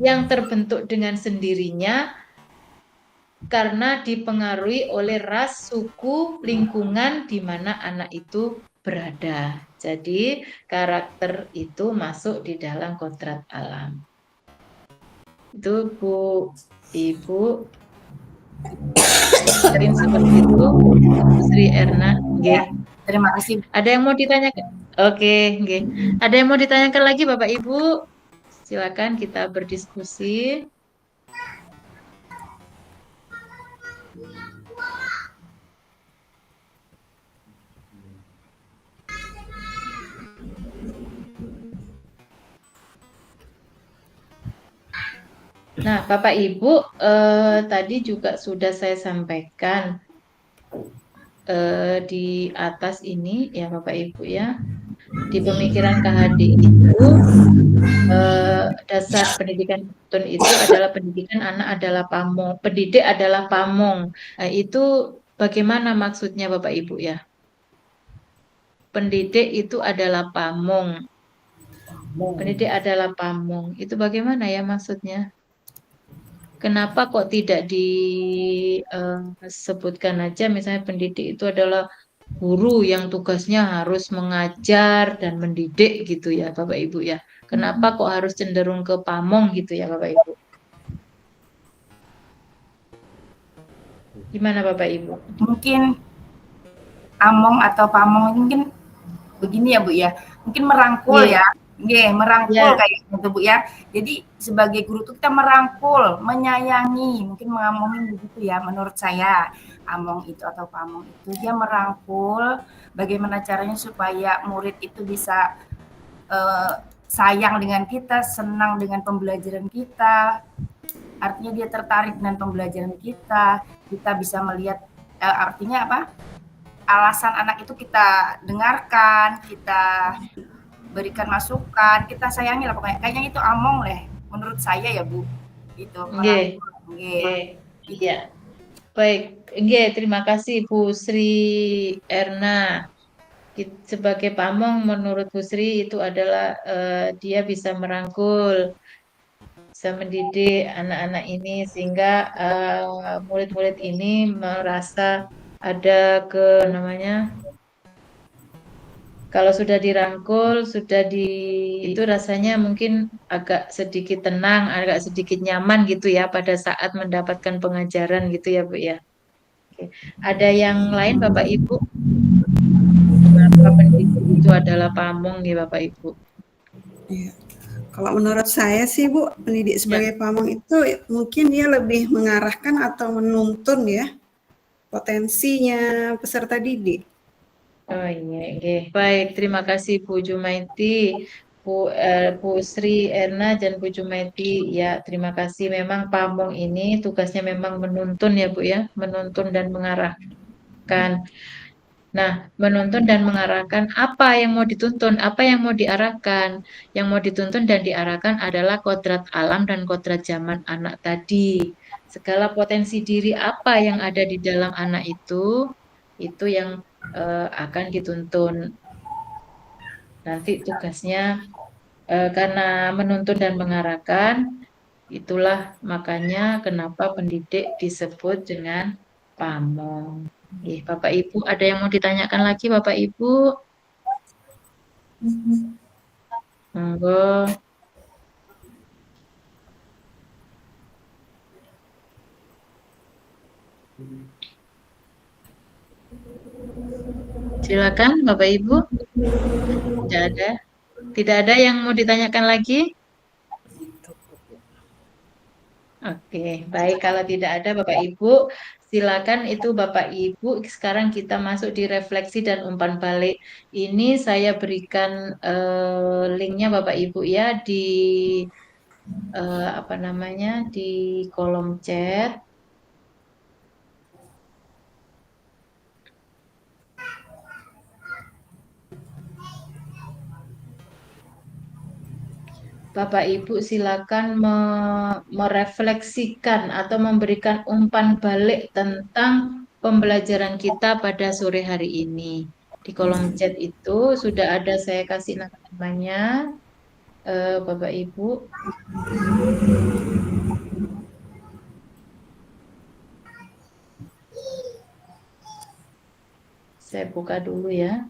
yang terbentuk dengan sendirinya karena dipengaruhi oleh ras, suku, lingkungan di mana anak itu berada. Jadi karakter itu masuk di dalam kodrat alam. Itu Bu Ibu sering seperti itu, Sri Erna. Ya, terima kasih. Ada yang mau ditanyakan? Oke, ada yang mau ditanyakan lagi Bapak Ibu? Silakan kita berdiskusi. Nah, Bapak Ibu, tadi juga sudah saya sampaikan di atas ini ya Bapak Ibu ya, di pemikiran KHD itu dasar pendidikan tuntun itu adalah pendidikan anak adalah pamong, pendidik adalah pamong. Nah, itu bagaimana maksudnya Bapak Ibu ya? Pendidik itu adalah pamong. Pendidik adalah pamong. Itu bagaimana ya maksudnya? Kenapa kok tidak disebutkan aja misalnya pendidik itu adalah guru yang tugasnya harus mengajar dan mendidik gitu ya Bapak Ibu ya. Kenapa kok harus cenderung ke pamong gitu ya Bapak Ibu? Gimana Bapak Ibu? Mungkin among atau pamong mungkin begini ya Bu ya. Mungkin merangkul ya. Merangkul kayak gitu Bu ya. Jadi sebagai guru itu kita merangkul, menyayangi, mungkin mengamongin begitu ya menurut saya. Among itu atau pamong itu dia merangkul bagaimana caranya supaya murid itu bisa sayang dengan kita, senang dengan pembelajaran kita. Artinya dia tertarik dengan pembelajaran kita. Kita bisa melihat artinya apa? Alasan anak itu kita dengarkan, kita berikan masukan, kita sayangi lah pokoknya. Kayaknya itu among lah menurut saya ya Bu. Gitu. Iya. Baik, terima kasih Bu Sri Erna. Sebagai pamong menurut Bu Sri itu adalah dia bisa merangkul, bisa mendidik anak-anak ini sehingga murid-murid ini merasa ada ke namanya, kalau sudah dirangkul, sudah itu rasanya mungkin agak sedikit tenang, agak sedikit nyaman gitu ya pada saat mendapatkan pengajaran gitu ya Bu ya. Oke. Ada yang lain Bapak Ibu? Kenapa pendidik itu adalah pamong ya Bapak Ibu? Iya. Kalau menurut saya sih Bu, pendidik sebagai pamong itu mungkin dia lebih mengarahkan atau menuntun ya potensinya peserta didik. Oh iya, oke. Baik, terima kasih Bu Jumaiti, Bu Sri Erna dan Bu Jumaiti. Ya, terima kasih. Memang pamong ini tugasnya memang menuntun ya Bu ya, menuntun dan mengarahkan. Nah, menuntun dan mengarahkan apa yang mau dituntun, apa yang mau diarahkan. Yang mau dituntun dan diarahkan adalah kodrat alam dan kodrat zaman anak tadi. Segala potensi diri apa yang ada di dalam anak itu yang akan dituntun. Nanti tugasnya karena menuntun dan mengarahkan, itulah makanya kenapa pendidik disebut dengan pamong. Bapak Ibu, ada yang mau ditanyakan lagi Bapak Ibu? Monggo. Silakan Bapak Ibu. Tidak ada. Tidak ada yang mau ditanyakan lagi? Oke, baik. Kalau tidak ada Bapak Ibu, silakan itu Bapak Ibu. Sekarang kita masuk di refleksi dan umpan balik. Ini saya berikan linknya Bapak Ibu ya di apa namanya, di kolom chat. Bapak Ibu silakan merefleksikan atau memberikan umpan balik tentang pembelajaran kita pada sore hari ini. Di kolom chat itu sudah ada saya kasih namanya, Bapak Ibu. Saya buka dulu ya.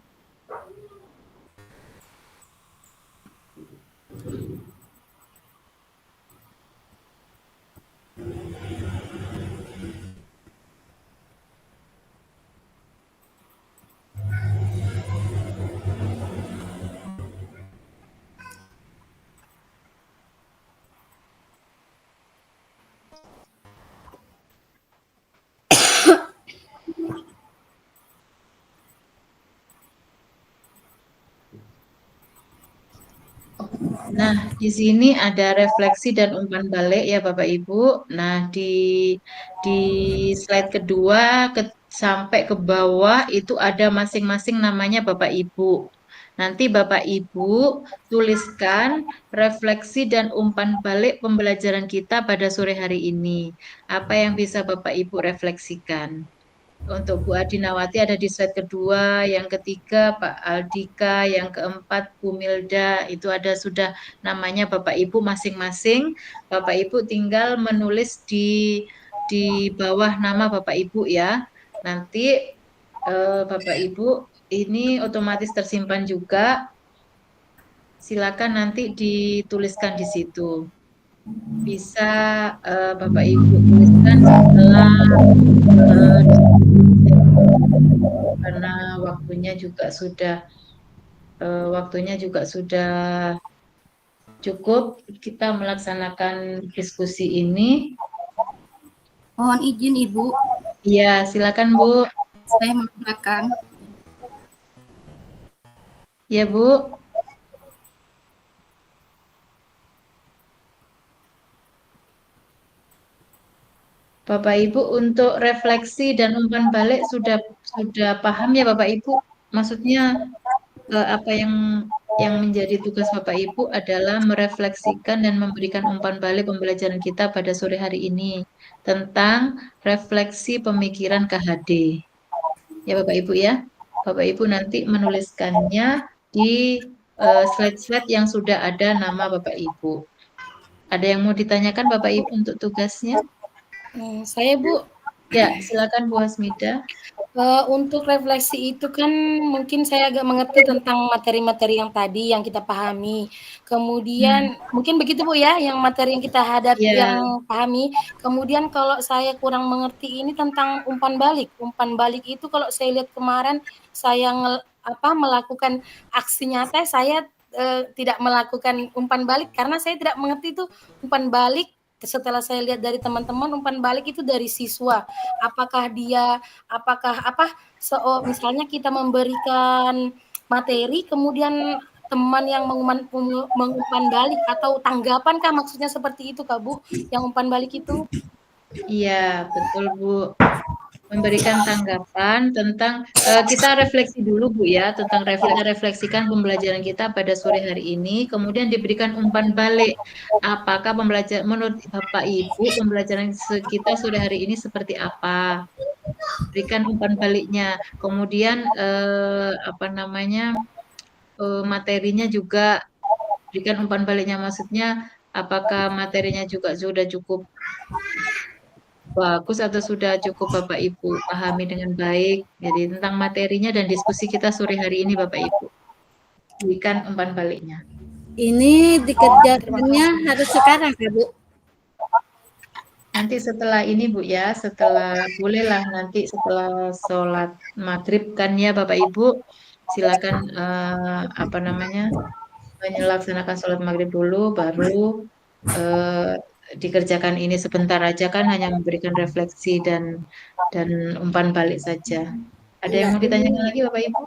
Nah, di sini ada refleksi dan umpan balik ya Bapak Ibu. Nah, di slide kedua sampai ke bawah itu ada masing-masing namanya Bapak Ibu. Nanti Bapak Ibu tuliskan refleksi dan umpan balik pembelajaran kita pada sore hari ini. Apa yang bisa Bapak Ibu refleksikan? Untuk Bu Adinawati ada di slide kedua, yang ketiga Pak Aldika, yang keempat Bu Milda, itu ada sudah namanya Bapak Ibu masing-masing. Bapak Ibu tinggal menulis di bawah nama Bapak Ibu ya. Nanti Bapak Ibu ini otomatis tersimpan juga. Silakan nanti dituliskan di situ. Bisa Bapak Ibu tuliskan setelah karena waktunya juga sudah cukup kita melaksanakan diskusi ini. Mohon izin Ibu. Iya, silakan Bu. Saya mau belakang. Ya Bu. Bapak Ibu untuk refleksi dan umpan balik sudah paham ya Bapak Ibu? Maksudnya apa yang menjadi tugas Bapak Ibu adalah merefleksikan dan memberikan umpan balik pembelajaran kita pada sore hari ini tentang refleksi pemikiran KHD. Ya Bapak Ibu ya. Bapak Ibu nanti menuliskannya di slide-slide yang sudah ada nama Bapak Ibu. Ada yang mau ditanyakan Bapak Ibu untuk tugasnya? Saya Bu, Ya, silakan Bu Hasmida. Untuk refleksi itu kan mungkin saya agak mengerti tentang materi-materi yang tadi yang kita pahami. Kemudian mungkin begitu Bu ya, yang materi yang kita hadapi, Ya. yang pahami. Kemudian kalau saya kurang mengerti ini tentang umpan balik. Umpan balik itu kalau saya lihat kemarin saya melakukan aksi nyata, saya tidak melakukan umpan balik karena saya tidak mengerti itu umpan balik. Setelah saya lihat dari teman-teman, umpan balik itu dari siswa. Apakah misalnya kita memberikan materi, kemudian teman yang mengumpan balik atau tanggapan kah, maksudnya seperti itu Kak Bu, yang umpan balik itu? Iya, betul Bu. Memberikan tanggapan tentang kita refleksi dulu Bu ya, tentang refleksikan pembelajaran kita pada sore hari ini, kemudian diberikan umpan balik. Apakah menurut Bapak Ibu pembelajaran kita sore hari ini seperti apa? Berikan umpan baliknya. Kemudian materinya juga berikan umpan baliknya, maksudnya apakah materinya juga sudah cukup bagus atau sudah cukup Bapak Ibu pahami dengan baik. Jadi tentang materinya dan diskusi kita sore hari ini Bapak Ibu. Berikan umpan baliknya. Ini dikerjakannya harus sekarang ya Bu? Nanti setelah ini Bu ya, bolehlah nanti setelah sholat maghrib kan ya Bapak Ibu, silakan melaksanakan sholat maghrib dulu, baru dikerjakan ini sebentar aja kan, hanya memberikan refleksi dan umpan balik saja. Ada yang mau ditanyakan lagi Bapak Ibu?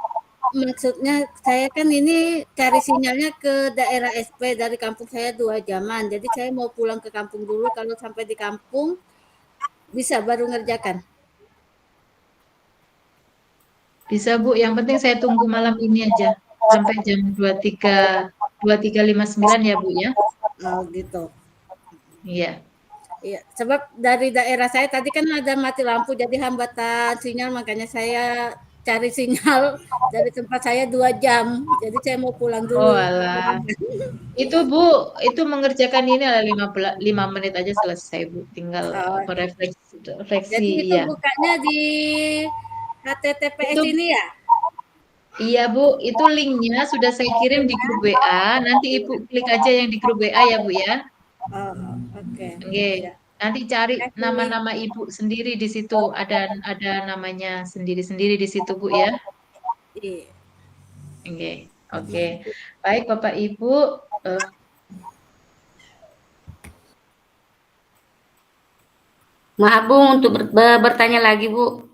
Maksudnya saya kan ini cari sinyalnya ke daerah SP dari kampung saya 2 jaman. Jadi saya mau pulang ke kampung dulu, kalau sampai di kampung bisa baru ngerjakan. Bisa Bu, yang penting saya tunggu malam ini aja sampai jam 23.59 ya Bu ya. Oh gitu. Iya. Iya, sebab dari daerah saya tadi kan ada mati lampu jadi hambatan sinyal, makanya saya cari sinyal dari tempat saya 2 jam. Jadi saya mau pulang dulu. Oh alah. Itu Bu, itu mengerjakan ini 5 menit aja selesai Bu. Tinggal refleksi. Jadi itu ya. bukanya di HTTPS ini ya? Iya Bu, itu linknya sudah saya kirim di grup WA. Nanti Ibu klik aja yang di grup WA ya Bu ya. Oke. Oke. Nanti cari nama-nama Ibu sendiri di situ, ada namanya sendiri-sendiri di situ Bu ya. Iya. Oke. Baik Bapak Ibu, Maaf Bu, untuk bertanya lagi Bu.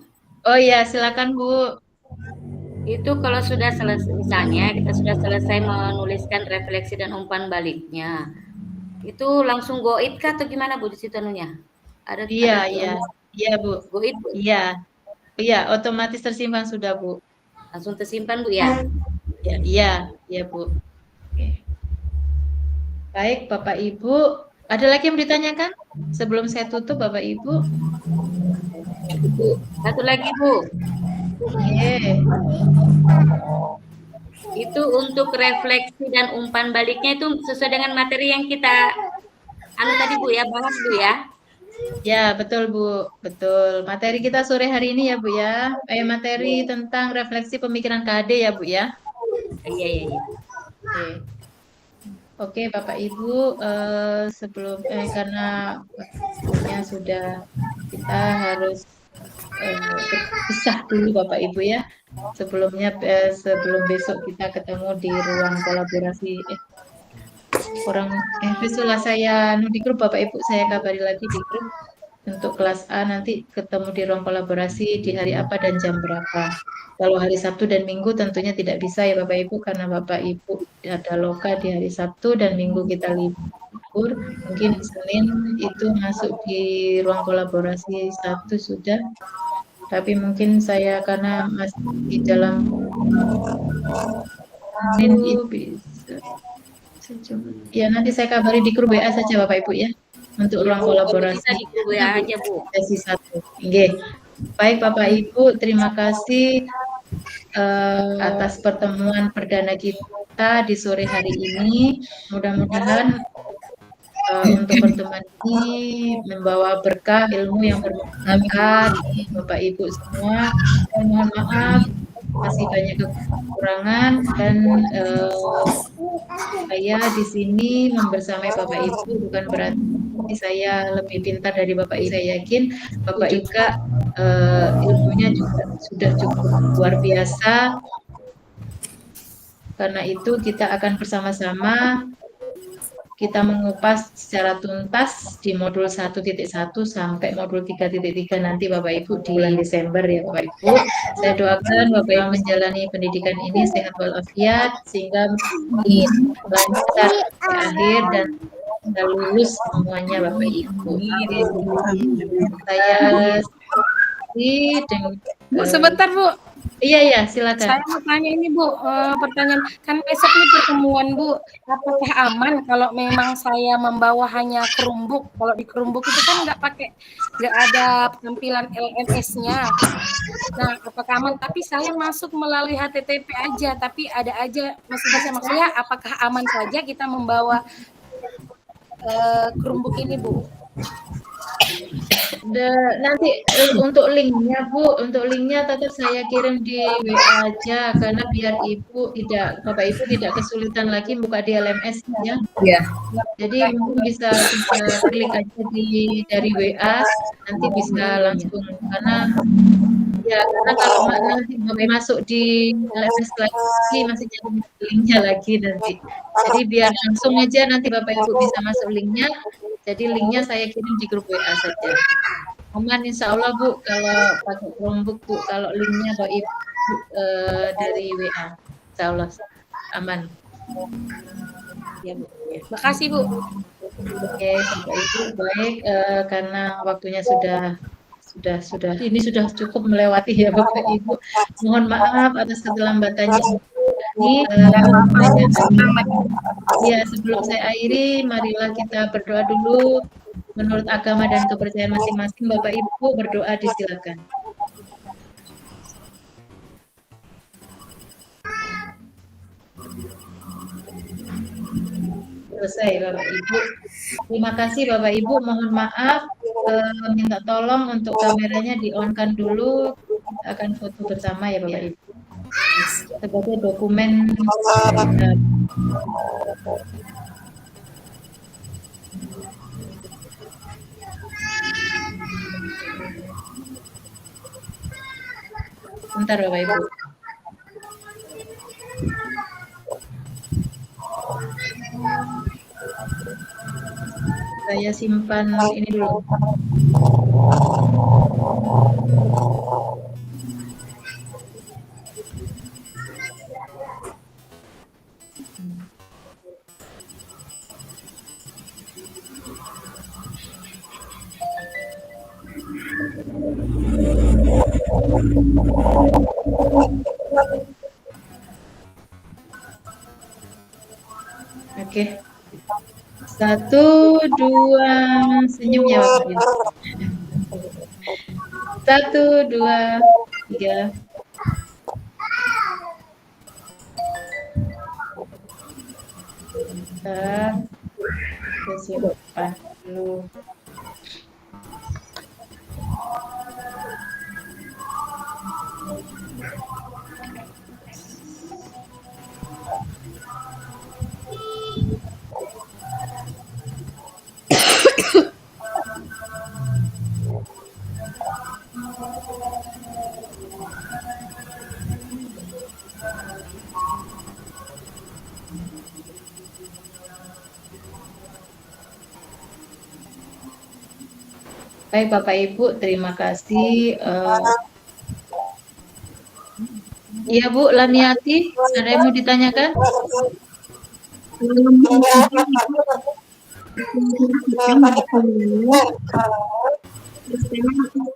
Oh ya, silakan Bu. Itu kalau sudah selesai, misalnya kita sudah selesai menuliskan refleksi dan umpan baliknya, itu langsung goit kah atau gimana Bu di situ anunya? Iya Bu. Goit Bu? Iya, otomatis tersimpan sudah Bu. Langsung tersimpan Bu ya? Iya Bu. Oke. Baik Bapak Ibu, ada lagi yang ditanyakan sebelum saya tutup Bapak Ibu? Satu lagi Bu. Oke. Itu untuk refleksi dan umpan baliknya itu sesuai dengan materi yang kita tadi Bu ya, bahas Bu ya. Ya, betul Bu. Betul. Materi kita sore hari ini ya Bu ya. Materi tentang refleksi pemikiran KD ya Bu ya. Iya. Oke, Bapak Ibu, sebelum karena waktunya sudah, kita harus berpisah dulu Bapak Ibu ya. Sebelum besok kita ketemu di ruang kolaborasi. Besok lah saya di grup Bapak Ibu, saya kabari lagi di grup untuk kelas A, nanti ketemu di ruang kolaborasi di hari apa dan jam berapa. Kalau hari Sabtu dan Minggu tentunya tidak bisa ya Bapak Ibu, karena Bapak Ibu ada loka di hari Sabtu dan Minggu kita libur. Mungkin Senin itu masuk di ruang kolaborasi, Sabtu sudah. Tapi mungkin saya karena masih di dalam Senin itu bisa. Ya nanti saya kabari di grup WA saja Bapak Ibu ya, untuk ruang kolaborasi. Di grup WA aja Bu. Sesi 1. Baik Bapak Ibu, terima kasih atas pertemuan perdana kita di sore hari ini. Mudah-mudahan untuk pertemuan ini membawa berkah ilmu yang bermanfaat Bapak Ibu semua. Dan mohon maaf masih banyak kekurangan dan saya di sini membersamai Bapak Ibu bukan berarti saya lebih pintar dari Bapak Ibu. Saya yakin Bapak Ibu juga ilmunya juga sudah cukup luar biasa. Karena itu kita akan bersama-sama kita mengupas secara tuntas di modul 1.1 sampai modul 3.3 nanti Bapak Ibu di bulan Desember ya Bapak Ibu. Saya doakan Bapak yang menjalani pendidikan ini sehat walafiat sehingga lancar sampai akhir dan sudah lulus semuanya Bapak Ibu. Saya dengan Bu, sebentar Bu. Iya, silakan. Saya mau tanya ini Bu, pertanyaan kan besok ini pertemuan Bu, apakah aman kalau memang saya membawa hanya kerumbuk? Kalau di kerumbuk itu kan nggak ada tampilan LMS-nya. Nah, apakah aman? Tapi saya masuk melalui HTTP aja, tapi ada aja maksudnya apakah aman saja kita membawa kerumbuk ini Bu? Nanti untuk linknya Bu, untuk linknya tetap saya kirim di WA aja karena biar Bapak Ibu tidak kesulitan lagi buka di LMS ya. Iya. Jadi mungkin bisa klik aja dari WA nanti bisa langsung karena kalau nanti Bapak masuk di LMS lagi masih jadi linknya lagi nanti. Jadi biar langsung aja nanti Bapak Ibu bisa masuk linknya. Jadi linknya saya kirim di grup WA saja. Aman insya Allah Bu, kalau pakai Chromebook Bu, kalau linknya Bapak Ibu dari WA, insya Allah aman. Ya Bu, makasih Bu. Oke, Bapak Ibu baik karena waktunya sudah ini sudah cukup melewati ya Bapak Ibu. Mohon maaf atas keterlambatannya. Ya, sebelum saya akhiri, marilah kita berdoa dulu. Menurut agama dan kepercayaan masing-masing, Bapak Ibu berdoa disilakan. Selesai Bapak Ibu. Terima kasih Bapak Ibu. Mohon maaf, minta tolong untuk kameranya di-on-kan dulu. Kita akan foto bersama ya Bapak Ibu. Sebagai dokumen. Bentar Bapak Ibu. Saya simpan ini dulu. Oke. 1, 2, senyum ya Bapak Ibu. 1, 2, 3. Bentar. Saya simpan dulu. Baik Bapak Ibu, terima kasih. Iya Bu, Laniati, ada yang mau ditanyakan?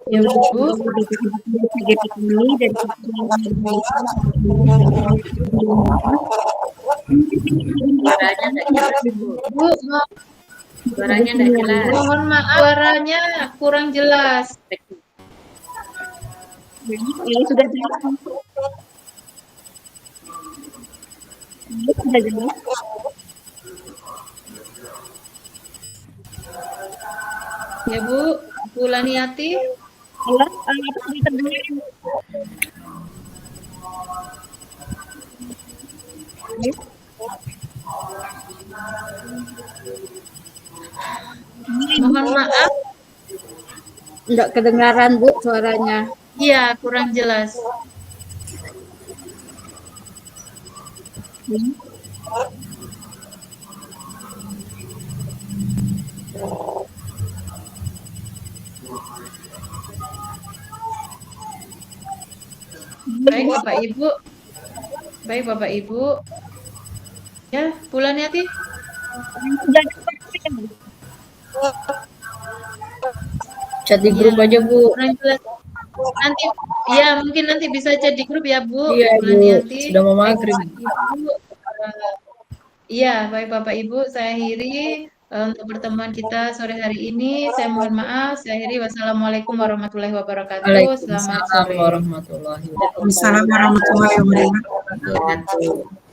Ya Bu. Suaranya tidak jelas. Mohon maaf, suaranya kurang jelas. Ini sudah jelas. Ini sudah jelas. Ya Bu, Bu Laniati. Halo, terdengar? Mohon maaf. Enggak kedengaran Bu suaranya. Iya, kurang jelas. Baik Bapak Ibu. Baik Bapak Ibu. Ya, Bu Laniati. Chat di grup aja Bu. Kurang jelas. Nanti ya mungkin nanti bisa chat di grup ya Bu. Iya Bu Bu, Laniati. sudah mau maghrib. Iya, baik Bapak Ibu, saya akhiri untuk pertemuan kita sore hari ini. Saya mohon maaf, saya akhiri. Wassalamualaikum warahmatullahi wabarakatuh. Selamat Waalaikumsalam sore. warahmatullahi wabarakatuh. Waalaikumsalam warahmatullahi wabarakatuh.